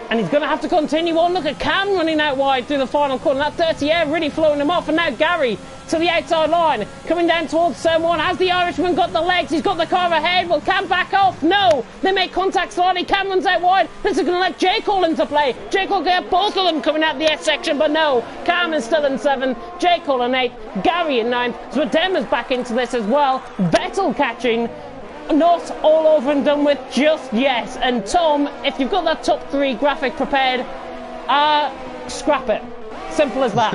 And he's going to have to continue on. Look at Cam running out wide through the final corner. That dirty air really flowing him off. And now Gary to the outside line. Coming down towards turn 1. Has the Irishman got the legs? He's got the car ahead. Will Cam back off? No. They make contact slightly. Cam runs out wide. This is going to let J. Cole into play. J. Cole get both of them coming out the S section. But no. Cam is still in 7th. J. Cole in 8th. Gary in 9th. Zwadema's back into this as well. Vettel catching. Not all over and done with just yet. And Tom, if you've got that top 3 graphic prepared, scrap it. Simple as that.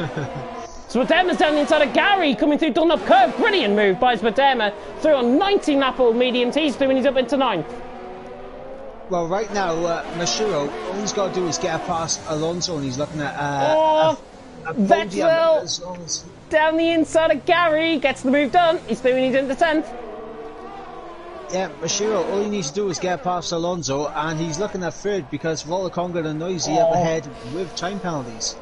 Zwadema's down the inside of Gary, coming through Dunlop curve. Brilliant move by Zwadema. Through on 19 lap all mediums. He's through and he's up into 9th. Well, right now, Mashiro, all he's got to do is get past Alonso, and he's looking at a Vettel down the inside of Gary. Gets the move done. He's through and he's into 10th. Yeah, Mashiro, all he needs to do is get past Alonso, and he's looking at 3rd because Volakonga and Noisy up ahead with time penalties.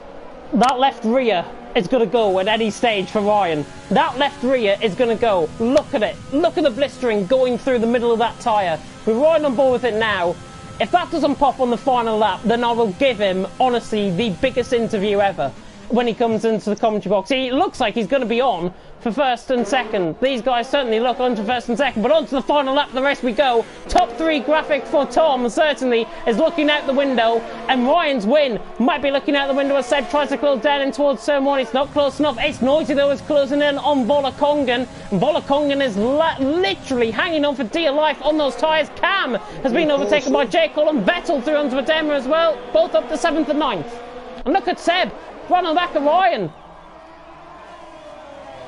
That left rear is going to go at any stage for Ryan. That left rear is going to go. Look at it. Look at the blistering going through the middle of that tyre. We're right on board with it now. If that doesn't pop on the final lap, then I will give him, honestly, the biggest interview ever. when he comes into the commentary box. He looks like he's going to be on for first and second. These guys certainly look on to first and second, but on to the final lap of the race we go. Top 3 graphic for Tom certainly is looking out the window, and Ryan's win might be looking out the window as Seb tries to close down in towards turn 1. It's not close enough. It's Noisy though, is closing in on Volakongan. Volakongan is literally hanging on for dear life on those tyres. Cam has been overtaken by J. Cole, and Vettel through onto Adema as well, both up to 7th and 9th. And look at Seb, right on the back of Ryan.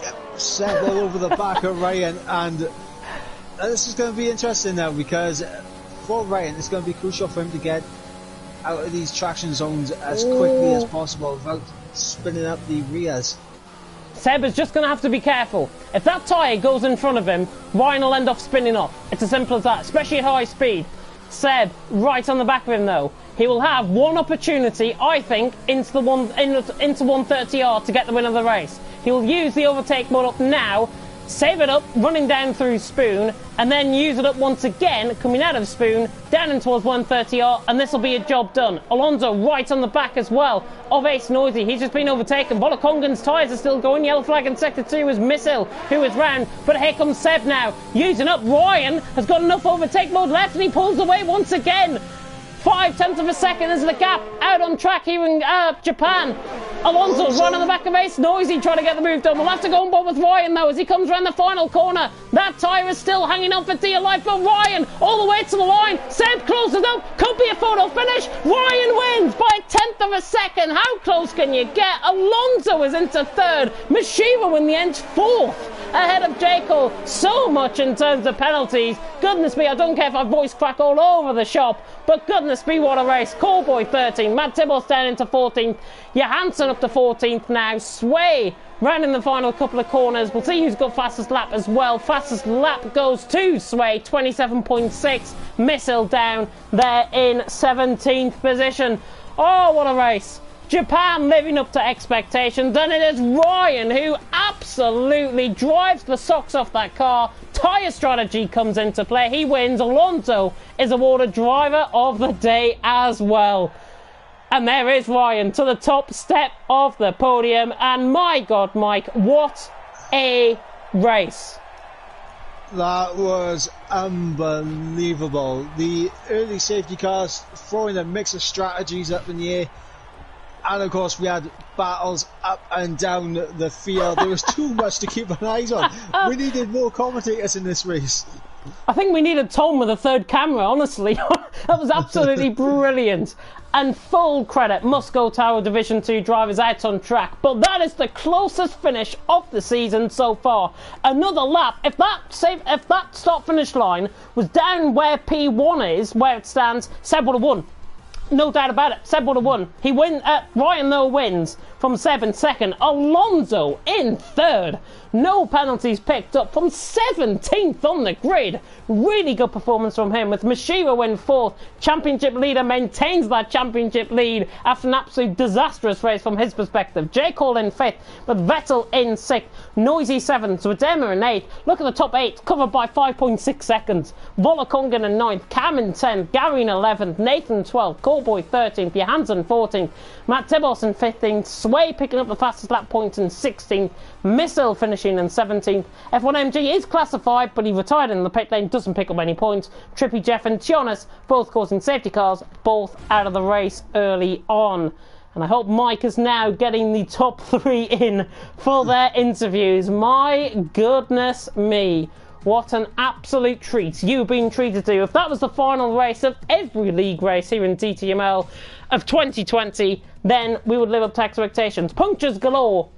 Yep, Seb all over the back of Ryan, and this is going to be interesting now, because for Ryan it's going to be crucial for him to get out of these traction zones as quickly as possible without spinning up the rears. Seb is just going to have to be careful. If that tyre goes in front of him, Ryan will end up spinning off. It's as simple as that, especially at high speed. Seb right on the back of him though. He will have one opportunity, I think, into 130R to get the win of the race. He will use the overtake mode up now, save it up, running down through Spoon, and then use it up once again, coming out of Spoon, down in towards 130R, and this will be a job done. Alonso right on the back as well of Ace Noisy. He's just been overtaken. Volakongan's tyres are still going. Yellow flag in sector 2 is Missile, who is round, but here comes Seb now, using up. Ryan has got enough overtake mode left, and he pulls away once again. 0.5 of a second is the gap out on track here in Japan. Alonso's right on the back of Ace Noisy trying to get the move done. We'll have to go on board with Ryan though as he comes around the final corner. That tyre is still hanging on for dear life, but Ryan all the way to the line. Seb closes up, could be a photo finish. Ryan wins by 1/10 of a second. How close can you get? Alonso is into 3rd. Mashiva in the end 4th ahead of J. Cole. So much in terms of penalties. Goodness me, I don't care if I voice crack all over the shop, but goodness me, what a race. Callboy 13th, Matt Tibbles down into 14th, Johansson up to 14th now, Sway round in the final couple of corners. We'll see who's got fastest lap as well. Fastest lap goes to Sway, 27.6, Missile down there in 17th position. Oh, what a race. Japan living up to expectations, and it is Ryan who absolutely drives the socks off that car. Tyre strategy comes into play. He wins. Alonso is awarded driver of the day as well. And there is Ryan to the top step of the podium. And my God, Mike, what a race. That was unbelievable. The early safety cars throwing a mix of strategies up in the air. And of course we had battles up and down the field. There was too much to keep an eye on. We needed more commentators in this race. I think we needed Tom with a 3rd camera, honestly. That was absolutely brilliant. And full credit must go to our Division 2 drivers out on track. But that is the closest finish of the season so far. Another lap. If that start-finish line was down where P1 is, where it stands, Seb would have won. No doubt about it. Seb would have won. Ryan though wins from Seb in 2nd. Alonso in 3rd. No penalties picked up from 17th on the grid. Really good performance from him, with Mashiro in 4th. Championship leader maintains that championship lead after an absolute disastrous race from his perspective. J. Cole in 5th, but Vettel in 6th. Noisy 7th, Zwadema in 8th. Look at the top 8, covered by 5.6 seconds. Volakongan in 9th, Cam in 10th, Gary in 11th, Nathan 12th, Callboy 13th, Johansson 14th, Matt Tibbles in 15th, Sway picking up the fastest lap points in 16th, Missile finishing in 17th. F1MG is classified, but he retired in the pit lane, doesn't pick up any points. Trippy Jeff and Tionas, both causing safety cars, both out of the race early on. And I hope Mike is now getting the top 3 in for their interviews. My goodness me. What an absolute treat you've been treated to. If that was the final race of every league race here in TTML of 2020, then we would live up to expectations. Punctures galore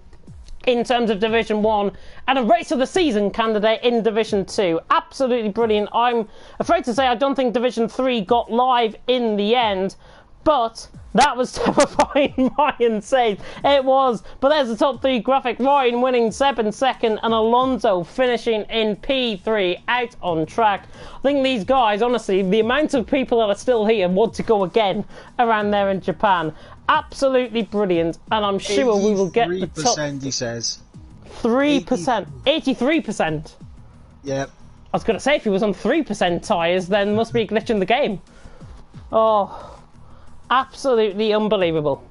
in terms of Division 1, and a race of the season candidate in Division 2. Absolutely brilliant. I'm afraid to say I don't think Division 3 got live in the end, but that was terrifying. Ryan says it was. But there's the top 3 graphic. Ryan winning, Seb in 2nd, and Alonso finishing in P3 out on track. I think these guys, honestly, the amount of people that are still here want to go again around there in Japan. Absolutely brilliant, and I'm sure we will get the top. 83%, he says. 3%. 83%. Yep. I was going to say, if he was on 3% tyres, then must be a glitch in the game. Oh, absolutely unbelievable.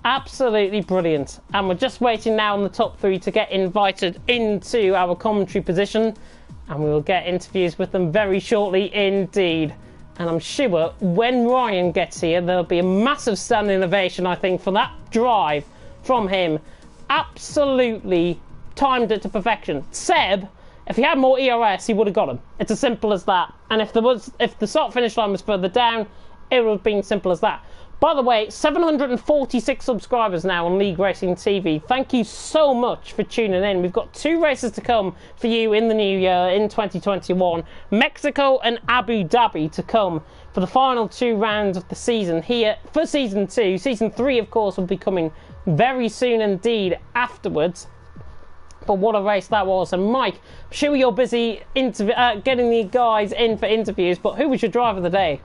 Absolutely brilliant. And we're just waiting now on the top 3 to get invited into our commentary position. And we will get interviews with them very shortly indeed. And I'm sure when Ryan gets here, there'll be a massive standing ovation, I think, for that drive from him. Absolutely timed it to perfection. Seb, if he had more ERS, he would have got him. It's as simple as that. And if the start-finish line was further down, it would have been simple as that. By the way, 746 subscribers now on League Racing TV. Thank you so much for tuning in. We've got 2 races to come for you in the new year, in 2021. Mexico and Abu Dhabi to come for the final 2 rounds of the season here for Season 2. Season 3, of course, will be coming very soon indeed afterwards. But what a race that was. And Mike, I'm sure you're busy getting the guys in for interviews, but who was your driver of the day?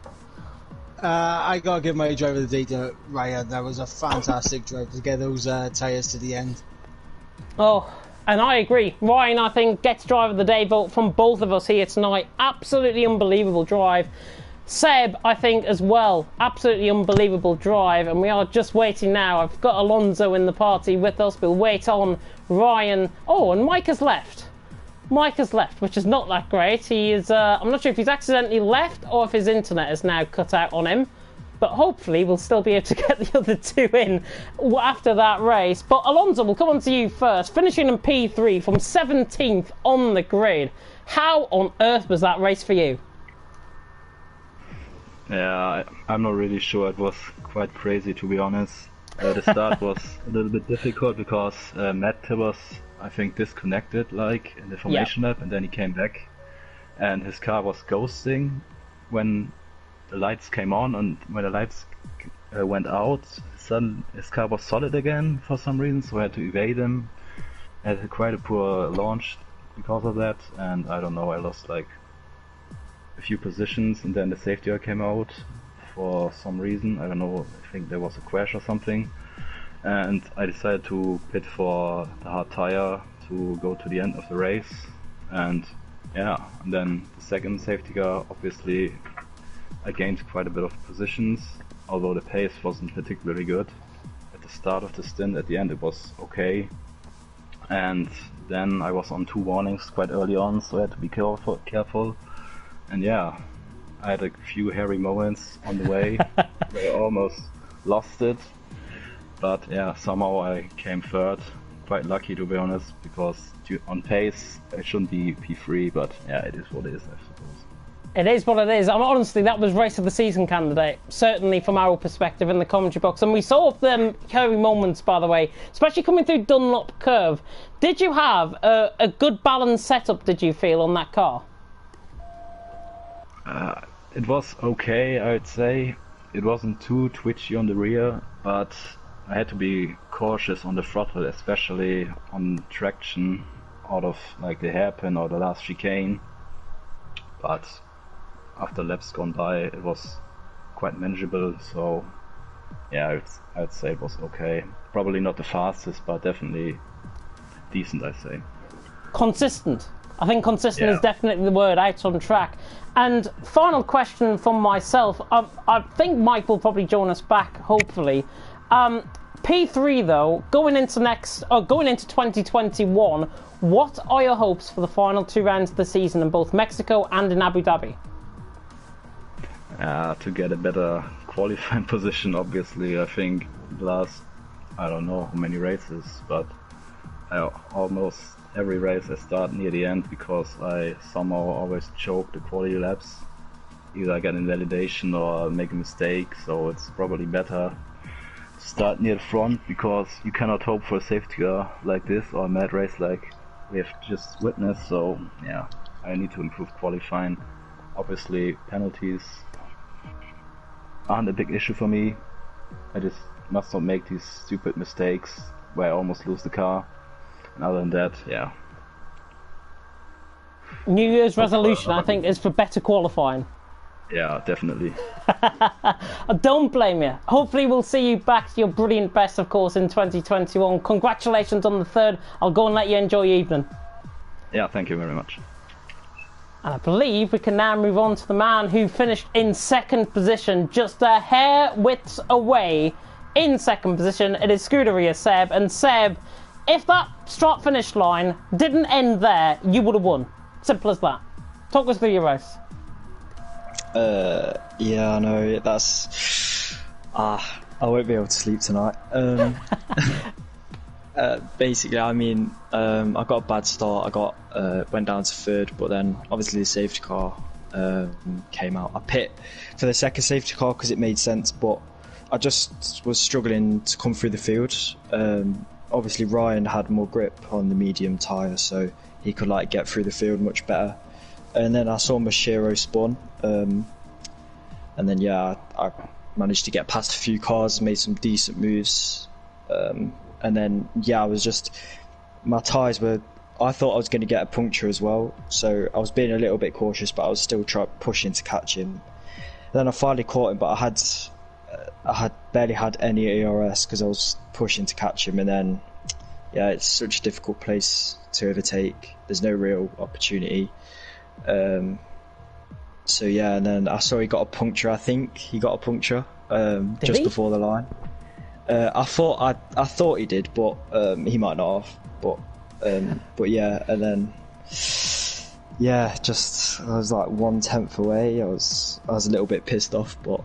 I gotta give my driver of the day to Ryan. That was a fantastic drive to get those tyres to the end. Oh, and I agree. Ryan, I think, gets driver of the day vote from both of us here tonight. Absolutely unbelievable drive. Seb, I think, as well. Absolutely unbelievable drive. And we are just waiting now. I've got Alonso in the party with us. We'll wait on Ryan. Oh, and Mike has left. Mike has left, which is not that great. He is, I'm not sure if he's accidentally left or if his internet is now cut out on him. But hopefully we'll still be able to get the other 2 in after that race. But Alonso, we'll come on to you first. Finishing in P3 from 17th on the grid. How on earth was that race for you? Yeah, I'm not really sure. It was quite crazy, to be honest. The start was a little bit difficult because Matt Tibbers, I think, disconnected like in the formation lap, and then he came back and his car was ghosting when the lights came on, and when the lights went out, suddenly his car was solid again for some reason, so I had to evade him. I had quite a poor launch because of that, and I don't know, I lost like a few positions, and then the safety car came out for some reason. I don't know, I think there was a crash or something. And I decided to pit for the hard tire to go to the end of the race, and yeah, and then the second safety car, obviously I gained quite a bit of positions, although the pace wasn't particularly good. At the start of the stint, at the end it was okay, and then I was on 2 warnings quite early on, so I had to be careful. And yeah, I had a few hairy moments on the way where I almost lost it. But yeah, somehow I came third. Quite lucky, to be honest, because on pace I shouldn't be P3, but yeah, it is what it is, I suppose. It is what it is. Honestly, that was race of the season candidate, certainly from our perspective in the commentary box. And we saw them hairy moments, by the way, especially coming through Dunlop Curve. Did you have a good balanced setup, did you feel, on that car? It was okay, I would say. It wasn't too twitchy on the rear, but I had to be cautious on the throttle, especially on traction out of like the hairpin or the last chicane. But after laps gone by, it was quite manageable, so yeah, I'd say it was okay. Probably not the fastest, but definitely decent, I'd say. Consistent. I think consistent is definitely the word, out on track. And final question from myself. I think Mike will probably join us back, hopefully. P3 though, going into 2021, what are your hopes for the final 2 rounds of the season in both Mexico and in Abu Dhabi? To get a better qualifying position, obviously. I think the last, I don't know how many races, but almost every race I start near the end because I somehow always choke the quality laps. Either I get invalidation or make a mistake, so it's probably better to start near the front because you cannot hope for a safety car like this or a mad race like we have just witnessed. So yeah, I need to improve qualifying. Obviously penalties aren't a big issue for me. I just must not make these stupid mistakes where I almost lose the car. And other than that, yeah. New Year's resolution, I think, is for better qualifying. Yeah, definitely. I don't blame you. Hopefully we'll see you back to your brilliant best, of course, in 2021. Congratulations on the 3rd. I'll go and let you enjoy your evening. Yeah, thank you very much. And I believe we can now move on to the man who finished in 2nd position, just a hair width away In second position, it is Scuderia Seb. And Seb, if that start-finish line didn't end there, you would have won. Simple as that. Talk us through your race. Yeah, I know. That's... I won't be able to sleep tonight. Basically, I mean, I got a bad start. I went down to third, but then obviously the safety car came out. I pit for the second safety car because it made sense, but I just was struggling to come through the field. Obviously Ryan had more grip on the medium tyre, so he could like get through the field much better. And then I saw Mashiro spun, and then yeah, I managed to get past a few cars, made some decent moves. And then, yeah, my tyres were, I thought I was going to get a puncture as well, so I was being a little bit cautious, but I was still pushing to catch him. Then I finally caught him, but I had barely had any ERS because I was pushing to catch him, and then, yeah, it's such a difficult place to overtake. There's no real opportunity. So yeah, and then I saw he got a puncture, I think. He got a puncture just before the line. I thought he did, but he might not have. But yeah, and then yeah, just I was like 1/10 away. I was a little bit pissed off, but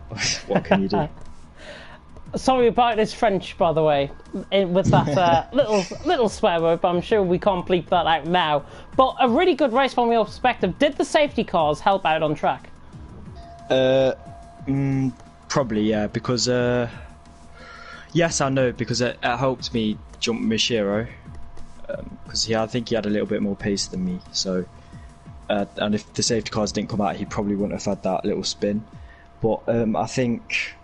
what can you do? Sorry about his French, by the way, with that little swear word, but I'm sure we can't bleep that out now. But a really good race from your perspective. Did the safety cars help out on track? Probably, yeah, because yes, I know, because it helped me jump Mishiro, because I think he had a little bit more pace than me. So, and if the safety cars didn't come out, he probably wouldn't have had that little spin. But I think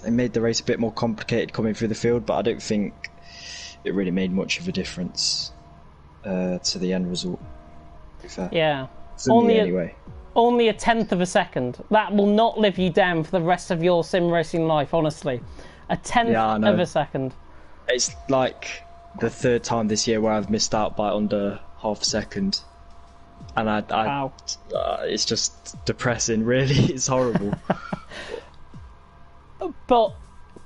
it made the race a bit more complicated coming through the field, but I don't think it really made much of a difference to the end result, to be fair. Yeah. Anyway. Only 1/10 of a second. That will not live you down for the rest of your sim racing life, honestly. 1/10 of a second. It's like the third time this year where I've missed out by under half a second. And Wow. It's just depressing, really. It's horrible. But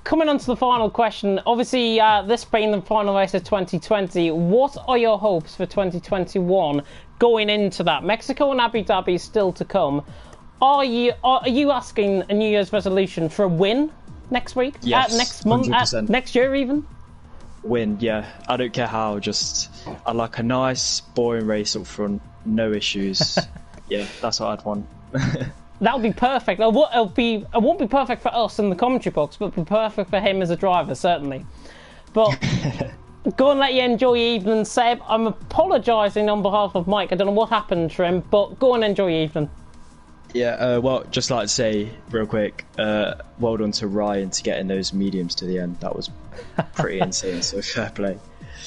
coming on to the final question, obviously this being the final race of 2020, what are your hopes for 2021 going into that? Mexico and Abu Dhabi is still to come. Are you asking a New Year's resolution for a win next week? Yes, next month? 100%. Next year even? Win, yeah. I don't care how, I like a nice, boring race up front, no issues. Yeah, that's what I'd want. That would be perfect. It won't be perfect for us in the commentary box, but it'll be perfect for him as a driver, certainly. But go and let you enjoy your evening, Seb. I'm apologising on behalf of Mike. I don't know what happened to him, but go and enjoy your evening. Yeah, well, just like to say real quick, well done to Ryan to getting those mediums to the end. That was pretty insane, so fair play.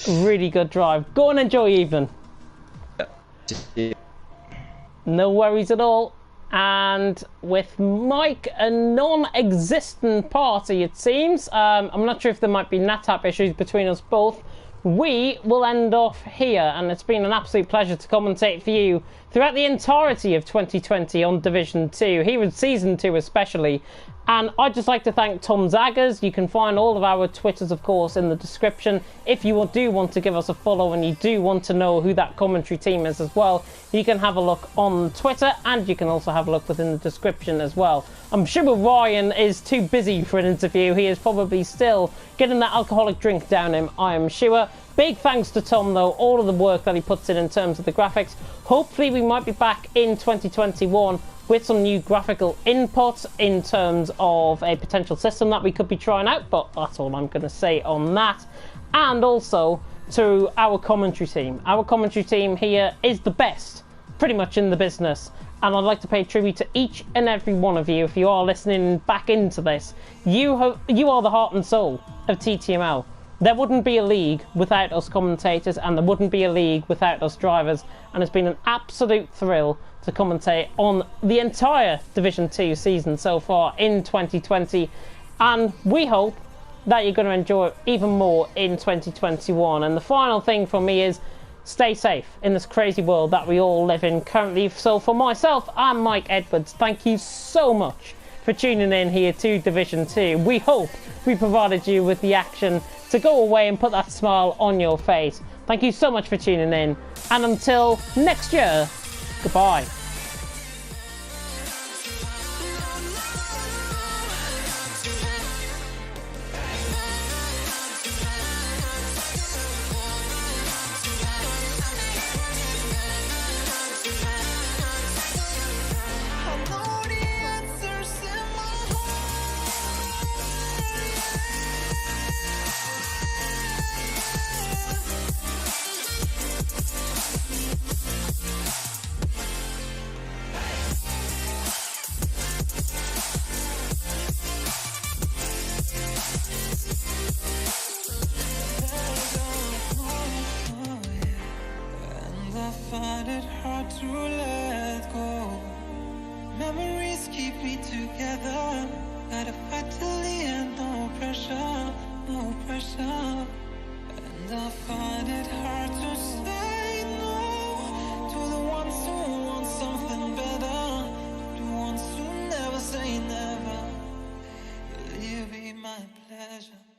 Really good drive. Go and enjoy your evening. Yeah. No worries at all. And with Mike, a non-existent party, it seems. I'm not sure if there might be NatApp issues between us both. We will end off here, and it's been an absolute pleasure to commentate for you throughout the entirety of 2020 on Division 2, here in Season 2 especially. And I'd just like to thank Tom Zaggers. You can find all of our Twitters, of course, in the description. If you do want to give us a follow and you do want to know who that commentary team is as well, you can have a look on Twitter, and you can also have a look within the description as well. I'm sure Ryan is too busy for an interview. He is probably still getting that alcoholic drink down him, I am sure. Big thanks to Tom, though, all of the work that he puts in terms of the graphics. Hopefully we might be back in 2021 with some new graphical inputs in terms of a potential system that we could be trying out, but that's all I'm going to say on that. And also to our commentary team. Our commentary team here is the best, pretty much in the business. And I'd like to pay tribute to each and every one of you if you are listening back into this. You are the heart and soul of TTML. There wouldn't be a league without us commentators, and there wouldn't be a league without us drivers. And it's been an absolute thrill to commentate on the entire Division 2 season so far in 2020. And we hope that you're going to enjoy it even more in 2021. And the final thing for me is stay safe in this crazy world that we all live in currently. So for myself and Mike Edwards, thank you so much for tuning in here to Division 2. We hope we provided you with the action to go away and put that smile on your face. Thank you so much for tuning in, and until next year, goodbye. Find it hard to let go. Memories keep me together. Gotta fight till the end, no pressure, no pressure. And I find it hard to say no to the ones who want something better, to the ones who never say never. Will you be my pleasure?